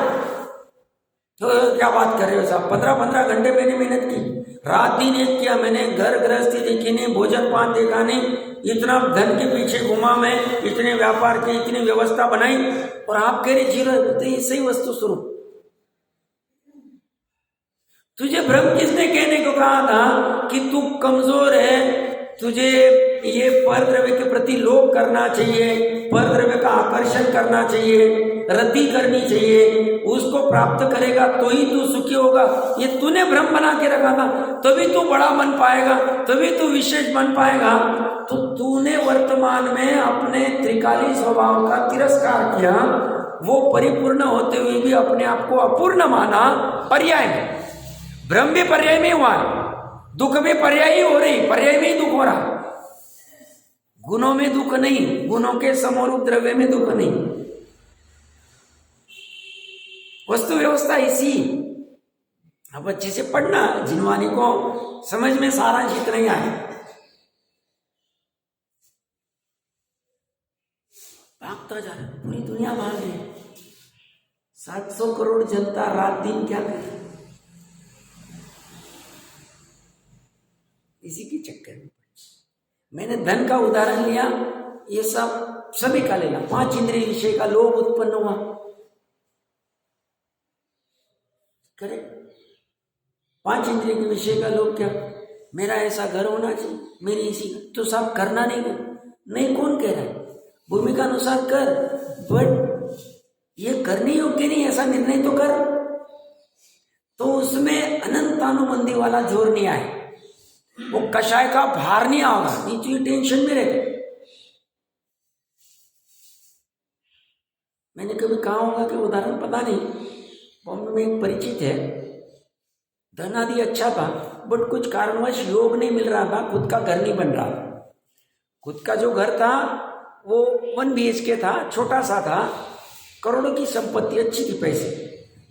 तो क्या बात कर रहे हो साहब, 15-15 घंटे मैंने मेहनत की, रात दिन एक किया मैंने, घर गृहस्थी देखी नहीं, भोजन पान देखा नहीं, इतना धन के पीछे घुमा मैं, इतने व्यापार की इतनी व्यवस्था बनाई, और आप कह रहे जीरो। तो ये सही वस्तु स्वरूप तुझे भ्रम किसने कहने को कहा था कि तू कमजोर है, तुझे ये पर द्रव्य के प्रति लोभ करना चाहिए, पर द्रव्य का आकर्षण करना चाहिए, रति करनी चाहिए, उसको प्राप्त करेगा तो ही तू सुखी होगा। ये तूने भ्रम बना के रखा था, तभी तू बड़ा बन पाएगा, तभी तू विशेष बन पाएगा। तो तूने वर्तमान में अपने त्रिकाली स्वभाव का तिरस्कार किया, वो परिपूर्ण होते हुए भी अपने आप को अपूर्ण माना। पर्याय में भ्रम भी पर्याय में हुआ, दुख भी पर्याय ही हो रही, पर्याय में ही दुख हो रहा। गुणों में दुख नहीं, गुणों के समरूप द्रव्य में दुख नहीं। वस्तु व्यवस्था इसी। अब अच्छे से पढ़ना, जिनवानी को समझ में सारांश इतना ही आए। भागता जा रहा, पूरी दुनिया भाग रही, 700 करोड़ जनता रात दिन क्या करे इसी के चक्कर में। मैंने धन का उदाहरण लिया, ये सब सभी का लेना। 5 इंद्रिय विषय का लोभ उत्पन्न हुआ, करे 5 इंद्रिय के विषय का लोभ। क्या मेरा ऐसा घर होना चाहिए, मेरी इसी, तो सब करना नहीं, कौन कह रहा है, भूमिका अनुसार कर, बट ये करने योग्य नहीं ऐसा निर्णय तो कर। तो उसमें अनंतानुबंधी वाला जोर नहीं आए, वो कषाय का भार नहीं आएगा, नहीं तो ये टेंशन में रहते। मैंने कभी कहा होगा कि उदाहरण पता नहीं, बॉम्बे में एक परिचित है, धन आदि अच्छा था, बट कुछ कारणवश योग नहीं मिल रहा था, खुद का घर नहीं बन रहा। खुद का जो घर था वो 1 BHK था, छोटा सा था, करोड़ों की संपत्ति, अच्छी थी पैसे,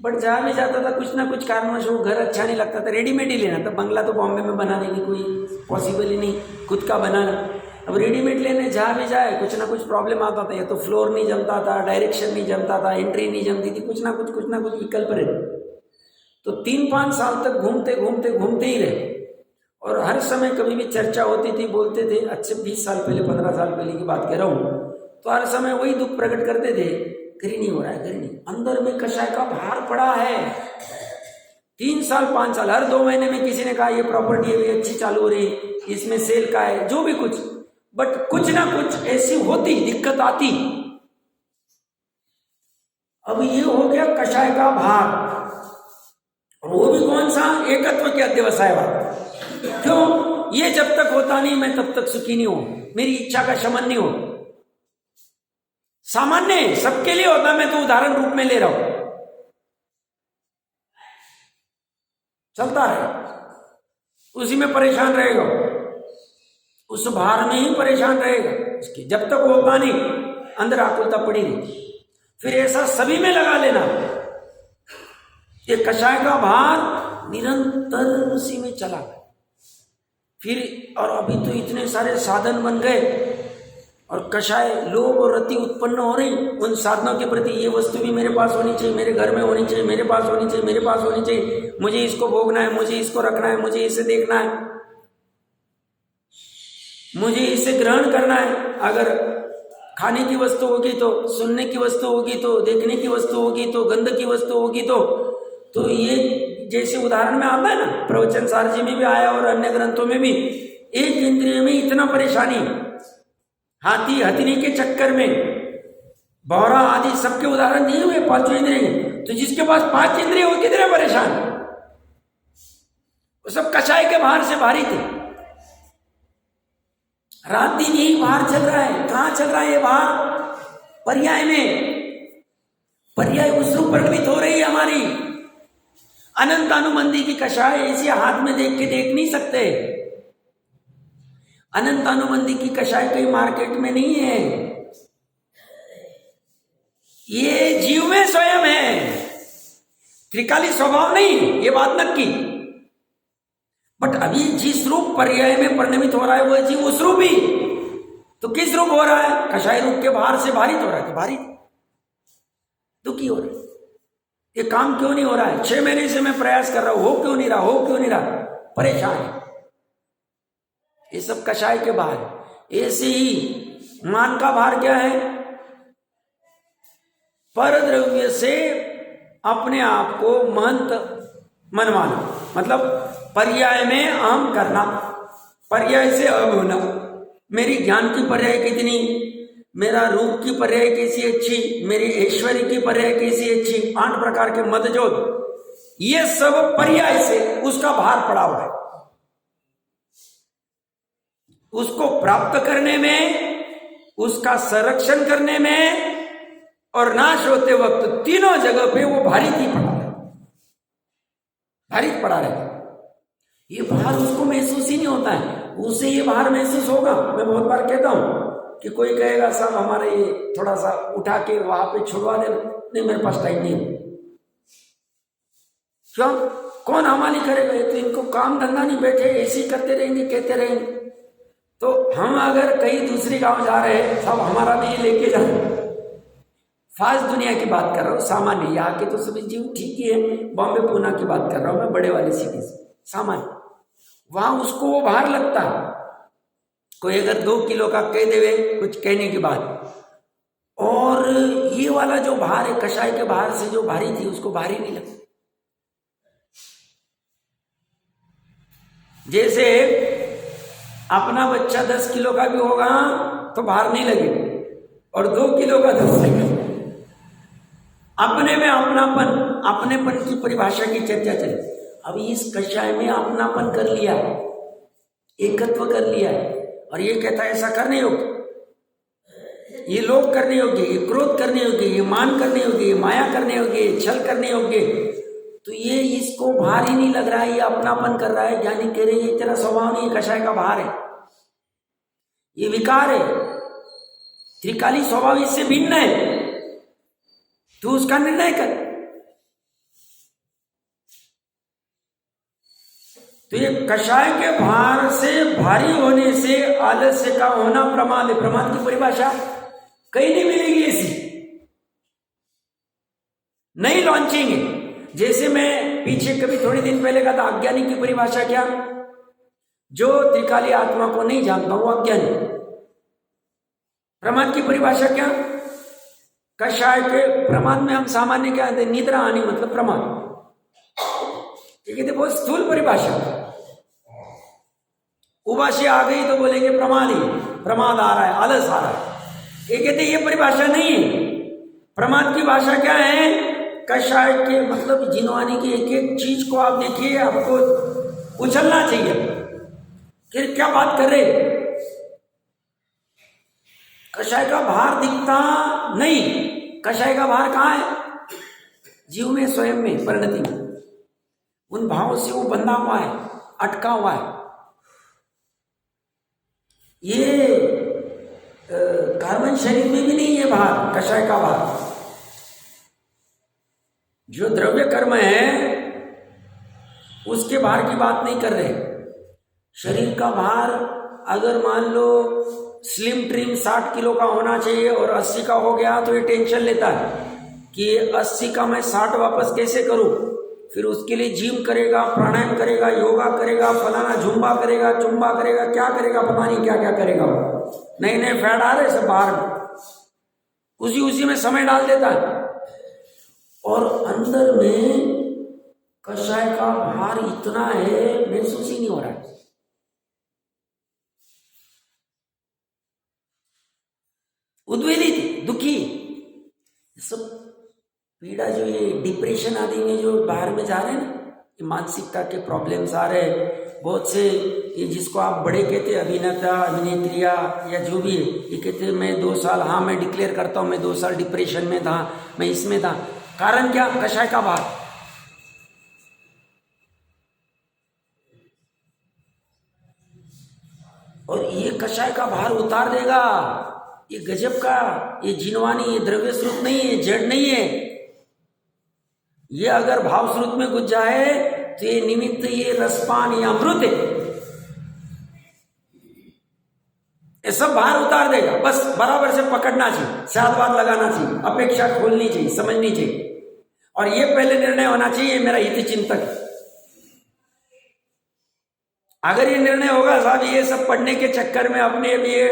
बट जहाँ भी जाता था कुछ ना कुछ कारणवश वो घर अच्छा नहीं लगता था, रेडीमेड ही लेना था। बंगला तो बॉम्बे में बनाने की कोई पॉसिबल ही नहीं, खुद का बनाना। अब रेडीमेड लेने जहाँ भी जाए कुछ ना कुछ प्रॉब्लम आता था, या तो फ्लोर नहीं जमता था, डायरेक्शन नहीं जमता था, एंट्री नहीं जमती थी, कुछ ना कुछ विकल्प रहे। तो 3-5 साल तक घूमते ही रहे, और हर समय कभी भी चर्चा होती थी, बोलते थे, अच्छे 20 साल पहले 15 साल पहले की बात कह रहा हूँ, तो हर समय वही दुख प्रकट करते थे, घर नहीं हो रहा है, घर नहीं। अंदर में कषाय का भार पड़ा है। 3 साल 5 साल, हर 2 महीने में किसी ने कहा ये प्रॉपर्टी है अच्छी चालू हो रही, इसमें सेल का है, जो भी कुछ, बट कुछ ना कुछ ऐसी होती, दिक्कत आती। अब ये हो गया कषाय का भार, और वो भी कौन सा, एकत्व के अध्यवसायवाद। क्यों, ये जब तक होता नहीं मैं तब तक सुखी नहीं हूं, मेरी इच्छा का शमन नहीं हो। सामान्य सबके लिए होता, मैं तो उदाहरण रूप में ले रहा हूं, चलता रहे, उसी में परेशान रहेगा, उस भार में ही परेशान रहेगा। इसकी जब तक होगा नहीं, अंदर आकुलता पड़ी नहीं, फिर ऐसा सभी में लगा लेना। ये कषाय का भार निरंतर उसी में चला फिर, और अभी तो इतने सारे साधन बन गए, और कषाय लोभ और रति उत्पन्न हो रही उन साधनों के प्रति। ये वस्तु भी मेरे पास होनी चाहिए, मेरे घर में होनी चाहिए, मेरे पास होनी चाहिए, मेरे पास होनी चाहिए, मुझे इसको भोगना है, मुझे इसको रखना है, मुझे इसे देखना है, मुझे इसे ग्रहण करना है। अगर खाने की वस्तु होगी तो, सुनने की वस्तु होगी तो, देखने की वस्तु होगी तो, गंध की वस्तु होगी तो ये जैसे उदाहरण में आता है ना, प्रवचन सार जी में भी आया और अन्य ग्रंथों में भी, एक इंद्रिय में इतना परेशानी, हाथी हथनी के चक्कर में, बौरा आदि सबके उदाहरण नहीं हुए 5 इंद्रिय। तो जिसके पास 5 इंद्रिय वो कितने परेशान, वो सब कषाय के भार से भारी थे। रात दिन यही भार चल रहा है। कहां चल रहा है ये भार? पर्याय में। पर्याय उस रूप प्रकटित हो रही है हमारी, अनंतानुबंधी की कषाय ऐसे हाथ में देख के देख नहीं सकते। अनंतानुबंधी की कषाय कहीं मार्केट में नहीं है, ये जीव में स्वयं है, त्रिकाली स्वभाव नहीं, ये बात नक्की। बट अभी जिस रूप पर्याय में परिणमित हो रहा है वह जीव उस रूप ही। तो किस रूप हो रहा है? कषाय रूप के बाहर से भारित हो रहा है, तो भारित दुखी हो रहा है। ये काम क्यों नहीं हो रहा है? 6 महीने से मैं प्रयास कर रहा हूं, हो क्यों नहीं रहा, हो क्यों नहीं रहा, परेशान है। ये सब कषाय के बाहर। ऐसे ही मान का भार क्या है? पर द्रव्य से अपने आप को महंत मनवाना, मतलब पर्याय में अहम करना, पर्याय से अहम होना। मेरी ज्ञान की पर्याय कितनी, मेरा रूप की पर्याय कैसी अच्छी, मेरी ऐश्वर्य की पर्याय कैसी अच्छी, 8 प्रकार के मदजोद, ये सब पर्याय से उसका भार पड़ा हुआ है। उसको प्राप्त करने में, उसका संरक्षण करने में और नाश होते वक्त तीनों जगह पे वो भारित ही पड़ा है, भारित पड़ा रहता है। ये भार उसको महसूस ही नहीं होता है, उसे ये भार महसूस होगा। मैं बहुत बार कहता हूं कि कोई कहेगा साहब हमारे ये थोड़ा सा उठा के वहां पे छुड़वा देना, नहीं मेरे पास टाइम नहीं है। क्यों? कौन हमारी करेगा? ये तो इनको काम धंधा नहीं, बैठे ऐसे ही करते रहेंगे, कहते रहेंगे। तो हम अगर कहीं दूसरी गांव जा रहे हैं, सब हमारा भी ये लेके जाए। फास्ट दुनिया की बात कर रहा हूँ, सामान्य। यहाँ के तो सभी जीव ठीक ही है, बॉम्बे पूना की बात कर रहा हूँ मैं, बड़े वाले सिटी से, सामान्य। वहां उसको वो भार लगता है। कोई अगर 2 किलो का कह देवे कुछ कहने की बात, और ये वाला जो भार है कषाय के भार से जो भारी थी उसको भारी नहीं लगता। जैसे अपना बच्चा 10 किलो का भी होगा तो भार नहीं लगेगा, और 2 किलो का 10 लगेगा। अपने में अपनापन, अपनेपन की परिभाषा की चर्चा चली। अब इस कषाय में अपनापन कर लिया, एकत्व कर लिया है, और ये कहता है ऐसा करने योग्य, ये लोभ करने योग्य, ये क्रोध करने योग्य, ये मान करने योग्य, ये माया करने योग्य, ये छल करने योग्य। तो ये इसको भार ही नहीं लग रहा है, ये अपनापन कर रहा है। ज्ञानी कह रहे ये तेरा स्वभाव नहीं, कषाय का भार है, ये विकार है। त्रिकाली स्वभाव इससे भिन्न है, तू उसका निर्णय कर। तो ये कषाय के भार से भारी होने से आलस्य का होना प्रमाद है। प्रमाद की परिभाषा कहीं नहीं मिलेगी ऐसी, नई लॉन्चिंग है। जैसे मैं पीछे कभी थोड़ी दिन पहले कहा था, अज्ञानी की परिभाषा क्या? जो त्रिकाली आत्मा को नहीं जानता वो अज्ञानी। प्रमाद की परिभाषा क्या? कषाय के प्रमाद में हम सामान्य क्या कहते हैं? निद्रा आनी मतलब प्रमाद। ये कहते बहुत स्थूल परिभाषा। उबाशी आ गई तो बोलेंगे प्रमाद ही, प्रमाद आ रहा है, आलस आ रहा है। ये कहते ये परिभाषा नहीं है। प्रमाद की भाषा क्या है? कषाय के मतलब जिनवानी की एक एक चीज को आप देखिए, आपको उछलना चाहिए। फिर क्या बात कर रहे? कषाय का भार दिखता नहीं। कषाय का भार कहाँ है? जीव में, स्वयं में, परिणति में। उन भावों से वो बंधा हुआ है, अटका हुआ है। ये कार्बन शरीर में भी नहीं है भार, कषाय का भार। जो द्रव्य कर्म है उसके भार की बात नहीं कर रहे। शरीर का भार अगर मान लो स्लिम ट्रिम 60 किलो का होना चाहिए और 80 का हो गया तो ये टेंशन लेता है कि 80 का मैं 60 वापस कैसे करूं। फिर उसके लिए जिम करेगा, प्राणायाम करेगा, योगा करेगा, फलाना झुम्बा करेगा, चुम्बा करेगा, क्या करेगा पता नहीं क्या क्या करेगा। नए नए फैट आ रहे सब बाहर में, उसी में समय डाल देता है। और अंदर में कषाय का भार इतना है महसूस ही नहीं हो रहा है। उद्वेलित, दुखी, सब पीड़ा जो ये डिप्रेशन आदि में जो बाहर में जा रहे हैं ना, ये मानसिकता के प्रॉब्लम्स आ रहे हैं बहुत से। ये जिसको आप बड़े कहते हैं, अभिनेता, अभिनेत्रिया या जो भी है, ये कहते हैं मैं 2 साल, हाँ मैं डिक्लेयर करता हूँ मैं 2 साल डिप्रेशन में था, मैं इसमें था। कारण क्या? कषाय का भार। और ये कषाय का भार उतार देगा। ये गजब का, ये जिनवानी, ये द्रव्य स्रोत नहीं है, जड़ नहीं है। ये अगर भाव स्रोत में घुस जाए तो ये निमित्त, ये रसपान, ये अमृत है, ये सब भार उतार देगा। बस बराबर से पकड़ना चाहिए, साधवाद लगाना चाहिए, अपेक्षा खोलनी चाहिए, समझनी चाहिए, और ये पहले निर्णय होना चाहिए मेरा हित चिंतक है। अगर ये निर्णय होगा साहब ये सब पढ़ने के चक्कर में अपने भी ये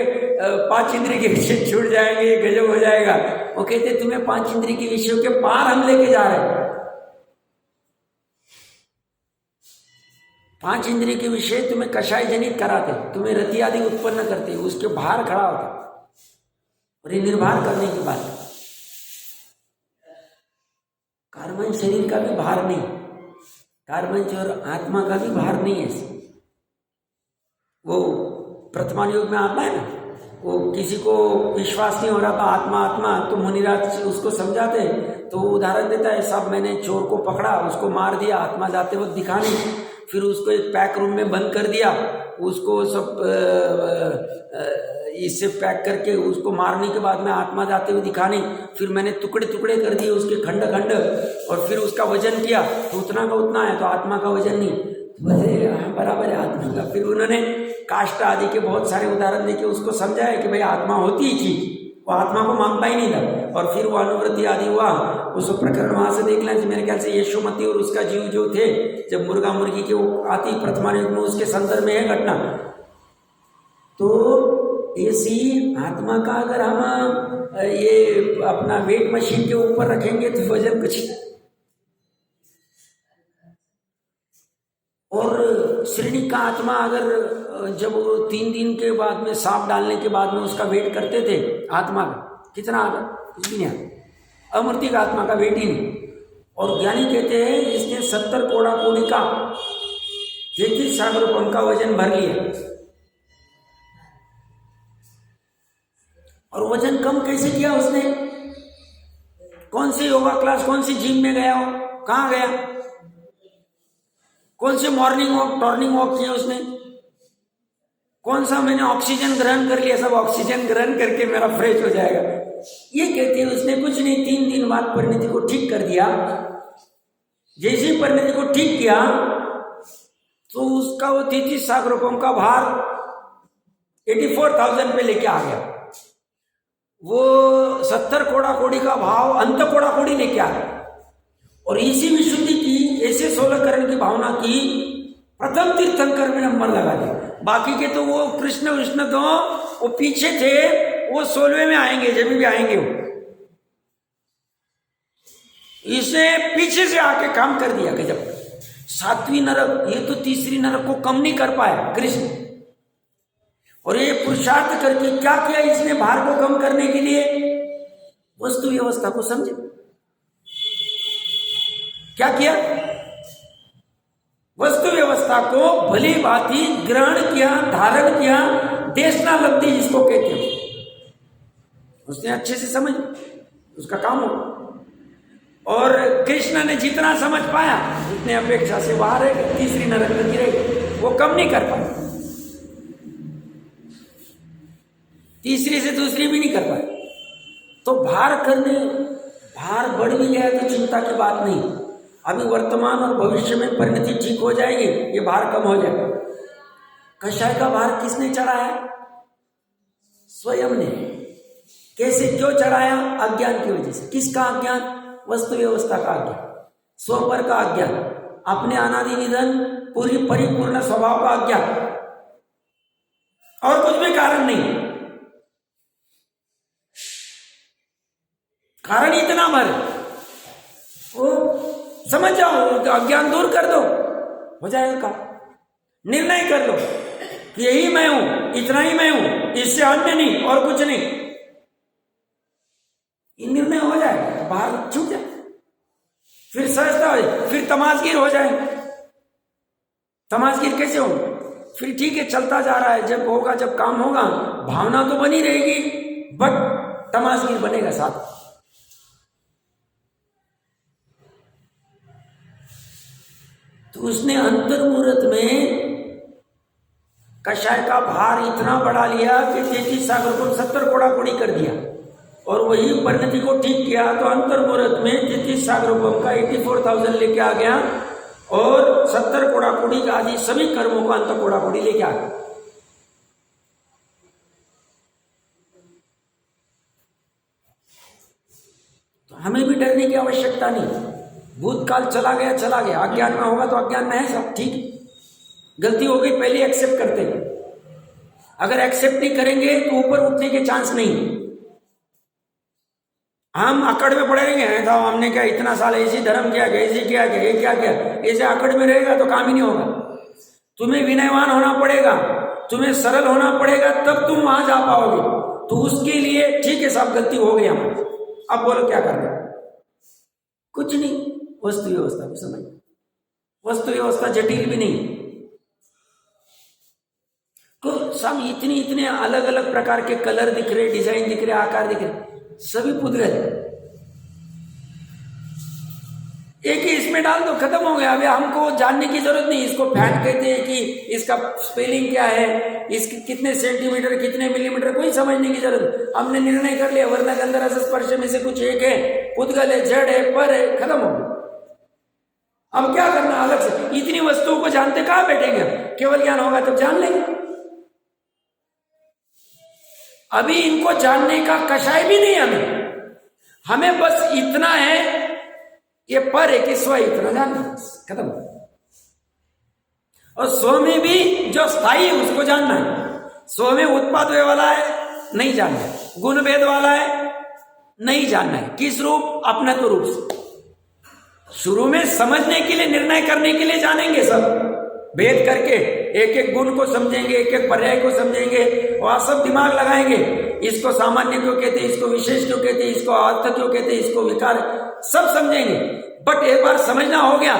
5 इंद्रिय के विषय छूट जाएंगे, गजब हो जाएगा, वो कहते तुम्हें 5 इंद्रिय के विषयों के पार हम लेके जा रहे हैं। 5 इंद्रिय के विषय तुम्हें कषाय जनित कराते, तुम्हें रति आदि उत्पन्न करते, उसके बाहर खड़ा होता, और ये निर्भार करने की बात। कार्बन शरीर का भी भार नहीं, कार्बन और आत्मा का भी भार नहीं है। वो प्रथमान युग में आता है ना, वो किसी को विश्वास नहीं हो रहा था आत्मा आत्मा, तो मुनिराज उसको समझाते, तो उदाहरण देता है, साहब मैंने चोर को पकड़ा, उसको मार दिया, आत्मा जाते वक्त दिखा नहीं, फिर उसको एक पैक रूम में बंद कर दिया, उसको सब इससे पैक करके उसको मारने के बाद में आत्मा जाते हुए दिखा नहीं, फिर मैंने टुकड़े टुकड़े कर दिए उसके, खंड खंड, और फिर उसका वजन किया तो उतना का उतना है, तो आत्मा का वजन नहीं, वजन बराबर है आत्मा का। फिर उन्होंने काष्ट आदि के बहुत सारे उदाहरण देके उसको समझाया कि भाई आत्मा होती ही थी, वो आत्मा को मानता ही नहीं था, और फिर वो अनुवृत्ति आदि हुआ, उस प्रकरण वहां से देख लें। मेरे ख्याल से यशोमती और उसका जीव जो थे, जब मुर्गा मुर्गी के वो आती प्रथमा युग में, उसके संदर्भ में है घटना। तो ऐसी आत्मा का अगर हम ये अपना वेट मशीन के ऊपर रखेंगे तो वजन कुछ, और श्रेणी का आत्मा अगर जब 3 दिन के बाद में सांप डालने के बाद में उसका वेट करते थे आत्मा का, कितना आ गया, कुछ भी नहीं आता, अमृतिक आत्मा का वेट ही नहीं। और ज्ञानी कहते हैं इसने 70 कोड़ा कोड़ी का 33 सागर रुपये का वजन भर लिया। और वजन कम कैसे किया उसने? कौन सी योगा क्लास, कौन सी जिम में गया हो, कहाँ गया, कौन सी मॉर्निंग वॉक टॉर्निंग वॉक किया उसने, कौन सा मैंने ऑक्सीजन ग्रहण कर लिया, सब ऑक्सीजन ग्रहण करके मेरा फ्रेश हो जाएगा, ये कहते हैं उसने कुछ नहीं। 3 दिन बाद परिणति को ठीक कर दिया। जैसे ही परिणति को ठीक किया तो उसका वो 33 लाख रुपयों का भार 84,000 पे लेके आ गया। वो 70 कोड़ा कोड़ी का भाव अंत कोड़ा कोड़ी लेके आ गया। और इसी विशुद्धि की, ऐसे 16 करण की भावना की प्रथम तीर्थंकर में नंबर लगा दिया। बाकी के तो वो कृष्ण विष्णु तो वो पीछे थे, वो 16वें में आएंगे, जब भी आएंगे वो। इसे पीछे से आके काम कर दिया गजब। 7वीं नरक, ये तो 3री नरक को कम नहीं कर पाया कृष्ण। और ये पुरुषार्थ करके क्या किया इसने भार को कम करने के लिए? वस्तु व्यवस्था को समझे। क्या किया? वस्तु व्यवस्था को भली भांति ग्रहण किया, धारण किया, देशना लब्धि जिसको कहते हैं, उसने अच्छे से समझ, उसका काम हो। और कृष्ण ने जितना समझ पाया उतने अपेक्षा से बाहर है, 3री नरक में गिरेगा, वो कम नहीं कर पाए। 3री से 2री भी नहीं कर पाए। तो भार बढ़ भी गया तो चिंता की बात नहीं। अभी वर्तमान और भविष्य में परिणति ठीक हो जाएगी, ये भार कम हो जाएगा। कषाय का भार किसने चढ़ाया? स्वयं ने। कैसे, क्यों चढ़ाया? अज्ञान की वजह से। किसका अज्ञान? वस्तु व्यवस्था का अज्ञान, स्वपर का अज्ञान, अपने अनादि निधन पूरी परिपूर्ण स्वभाव का अज्ञान, और कुछ भी कारण नहीं। कारण इतना भर, वो समझ जाओ, अज्ञान दूर कर दो, हो जाएगा काम। निर्णय कर लो कि यही मैं हूं, इतना ही मैं हूं, इससे अन्य नहीं और कुछ नहीं। ये निर्णय हो जाए, बाहर छूट जाए, फिर सहजता हो जाए, फिर तमाशगीर हो जाए। तमाशगीर कैसे हो? फिर ठीक है, चलता जा रहा है, जब होगा, जब काम होगा, भावना तो बनी रहेगी, बट तमाशगीर बनेगा साथ। तो उसने अंतर्मुहूर्त में कषाय का भार इतना बढ़ा लिया कि 33 सागर को 70 कोड़ा कोड़ी कर दिया, और वही परिणति को ठीक किया तो अंतर मुहूर्त में 33 सागर का 84,000 लेके आ गया, और 70 कोड़ा कोड़ी का आदि सभी कर्मों का अंत कोड़ा कोड़ी लेके आ गया। तो हमें भी डरने की आवश्यकता नहीं। भूतकाल चला गया, अज्ञान में होगा तो अज्ञान में है, सब ठीक, गलती हो गई पहले एक्सेप्ट करते हैं। अगर एक्सेप्ट नहीं करेंगे तो ऊपर उठने के चांस नहीं। हम अकड़ में पड़े रहेंगे, था हमने क्या इतना साल ऐसी धर्म किया, ऐसे क्या किया, ये क्या किया, ऐसे अकड़ में रहेगा तो काम ही नहीं होगा। तुम्हें विनयवान होना पड़ेगा, तुम्हें सरल होना पड़ेगा, तब तुम वहां जा पाओगे। तो उसके लिए ठीक है, सब गलती हो गई हमारी, अब बोलो क्या करना। कुछ नहीं, वस्तु व्यवस्था को समझ, वस्तु व्यवस्था जटिल भी नहीं। तो सब इतने अलग अलग प्रकार के कलर दिख रहे, डिजाइन दिख रहे, आकार दिख रहे, सभी पुद्गल एक ही इसमें डाल दो, खत्म हो गया। अभी हमको जानने की जरूरत नहीं, इसको फैन कहते हैं कि इसका स्पेलिंग क्या है, इसके कितने सेंटीमीटर कितने मिलीमीटर, कोई समझने की जरूरत। हमने निर्णय कर लिया वर्ण गंध रस स्पर्श में से कुछ एक है, पुद्गल है, जड़ है, पर है, खत्म हो गया। अब क्या करना अलग से, इतनी वस्तुओं को जानते कहां बैठेंगे, केवल ज्ञान होगा तब जान लेंगे। अभी इनको जानने का कषाय भी नहीं हमें बस इतना है, ये पर है कि स्व इतना जानना, खत्म। और स्व में भी जो स्थायी है उसको जानना है। स्व में उत्पाद वाला है नहीं जानना है, गुण भेद वाला है नहीं जानना है, किस रूप, अपनत्व रूप से। शुरू में समझने के लिए, निर्णय करने के लिए जानेंगे, सब भेद करके एक एक गुण को समझेंगे, एक एक पर्याय को समझेंगे, और सब दिमाग लगाएंगे, इसको सामान्य क्यों कहते हैं, इसको विशेष क्यों कहते हैं, इसको अर्थ क्यों कहते हैं, इसको विकार, सब समझेंगे। बट एक बार समझना हो गया,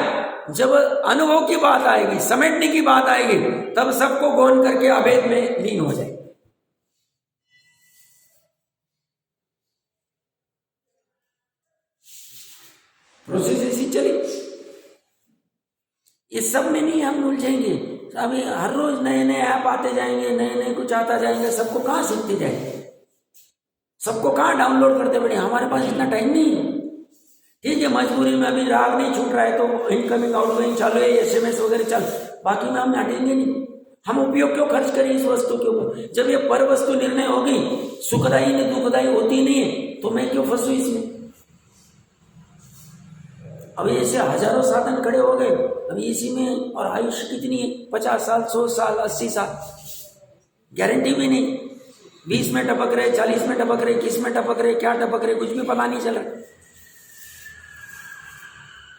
जब अनुभव की बात आएगी, समेटने की बात आएगी, तब सबको गौण करके अभेद में लीन हो जाए। प्रोसेस ऐसी चली, इस सब में नहीं हम उलझेंगे। अभी हर रोज नए नए ऐप आते जाएंगे, नए नए कुछ आता जाएंगे, सबको कहां सीखते जाएंगे, सबको कहां डाउनलोड करते बैठे, हमारे पास इतना टाइम नहीं है। ठीक है, मजबूरी में अभी राग नहीं छूट रहा है तो इनकमिंग आउटगोइंग चालू है, SMS वगैरह चालू, बाकी में हम हटेंगे नहीं। हम उपयोग क्यों खर्च करें इस वस्तु के ऊपर, जब ये पर वस्तु निर्णय होगी, सुखदायी ने दुखदायी होती नहीं है, तो मैं क्यों फंसू इसमें। अभी ऐसे हजारों साधन खड़े हो गए, अभी इसी में, और आयुष्य कितनी है, 50 साल, 100 साल, 80 साल, गारंटी भी नहीं। 20 में टपक रहे, 40 में टपक रहे, 21 में टपक रहे, क्या टपक रहे, कुछ भी पता नहीं चल रहा।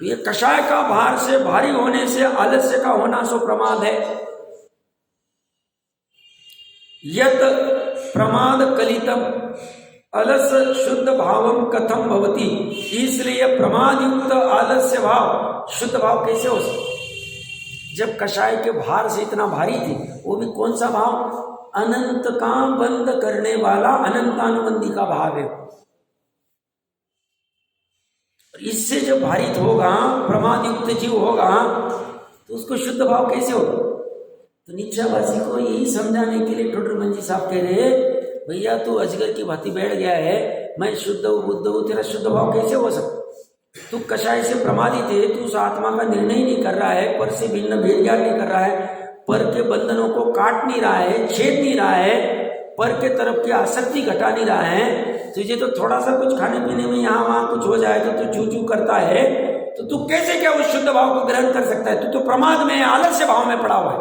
ये कषाय का भार से, भारी होने से, आलस्य का होना सो प्रमाद है। यत प्रमाद कलितम अलस शुद्ध भावम कथम भवती, इसलिए प्रमाद युक्त आलस्य भाव शुद्ध भाव कैसे हो सकता। जब कषाय के भार से इतना भारी थी, वो भी कौन सा भाव, अनंत का बंद करने वाला अनंतानुबंधी का भाव है। इससे जब भारित होगा, प्रमाद युक्त जीव होगा, तो उसको शुद्ध भाव कैसे होगा। तो निश्चयवासी को यही समझाने के लिए टोडरमल जी साहब कह रहे, भैया तू अजगर की भांति बैठ गया है, मैं शुद्ध हूं, बुद्ध हूं, तेरा शुद्ध भाव कैसे हो सकता। तू कषाय से प्रमादित है, तू उस आत्मा का निर्णय नहीं कर रहा है, पर से भिन्न भेद ज्ञान नहीं कर रहा है, पर के बंधनों को काट नहीं रहा है, छेद नहीं रहा है, पर के तरफ की आसक्ति घटा नहीं रहा है। तुझे तो थोड़ा सा कुछ खाने पीने में यहाँ वहां कुछ हो जाए तो तू चू चू करता है, तो तू कैसे क्या उस शुद्ध भाव को ग्रहण कर सकता है। तू तो प्रमाद में, आलस्य भाव में पड़ा हुआ है,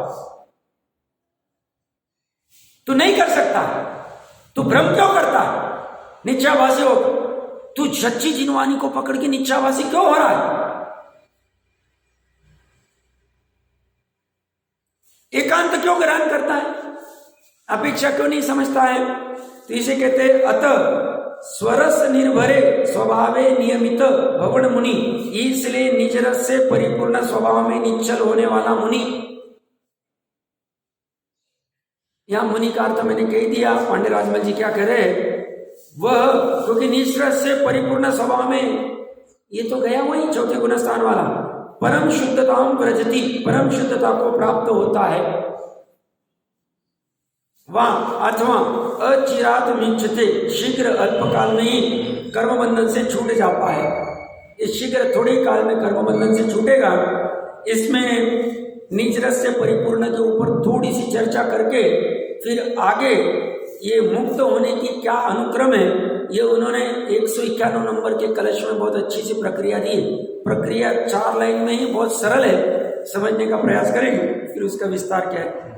तू नहीं कर सकता। तू भ्रम क्यों करता, निश्चयवासी हो, तू सच्ची जिनवानी को पकड़ के निश्चयवासी क्यों हो रहा है, एकांत क्यों ग्रहण करता है, अपेक्षा क्यों नहीं समझता है। तो इसे कहते हैं अत स्वरस निर्भरे स्वभावे नियमित भवन मुनि, इसलिए निज रस से परिपूर्ण स्वभाव में निश्चल होने वाला मुनि। यहां मुनि का अर्थ मैंने कह दिया, पांडे राजमल जी क्या कह रहे, वह क्योंकि निज रस से परिपूर्ण स्वभाव में, ये तो गया वही चौथे गुणस्थान वाला, परम शुद्धता व्रजति, परम शुद्धता को प्राप्त होता है। वा अथवा अचिरात मिच्छते, शीघ्र अल्पकाल में ही कर्मबंधन से छूट जाता है। इस शीघ्र थोड़े काल में कर्मबंधन से छूटेगा। इसमें निजरस से परिपूर्ण के ऊपर थोड़ी सी चर्चा करके फिर आगे ये मुक्त होने की क्या अनुक्रम है, ये उन्होंने 191 नंबर के कलश में बहुत अच्छी सी प्रक्रिया दी। प्रक्रिया 4 लाइन में ही बहुत सरल है, समझने का प्रयास करेंगे, फिर उसका विस्तार क्या है।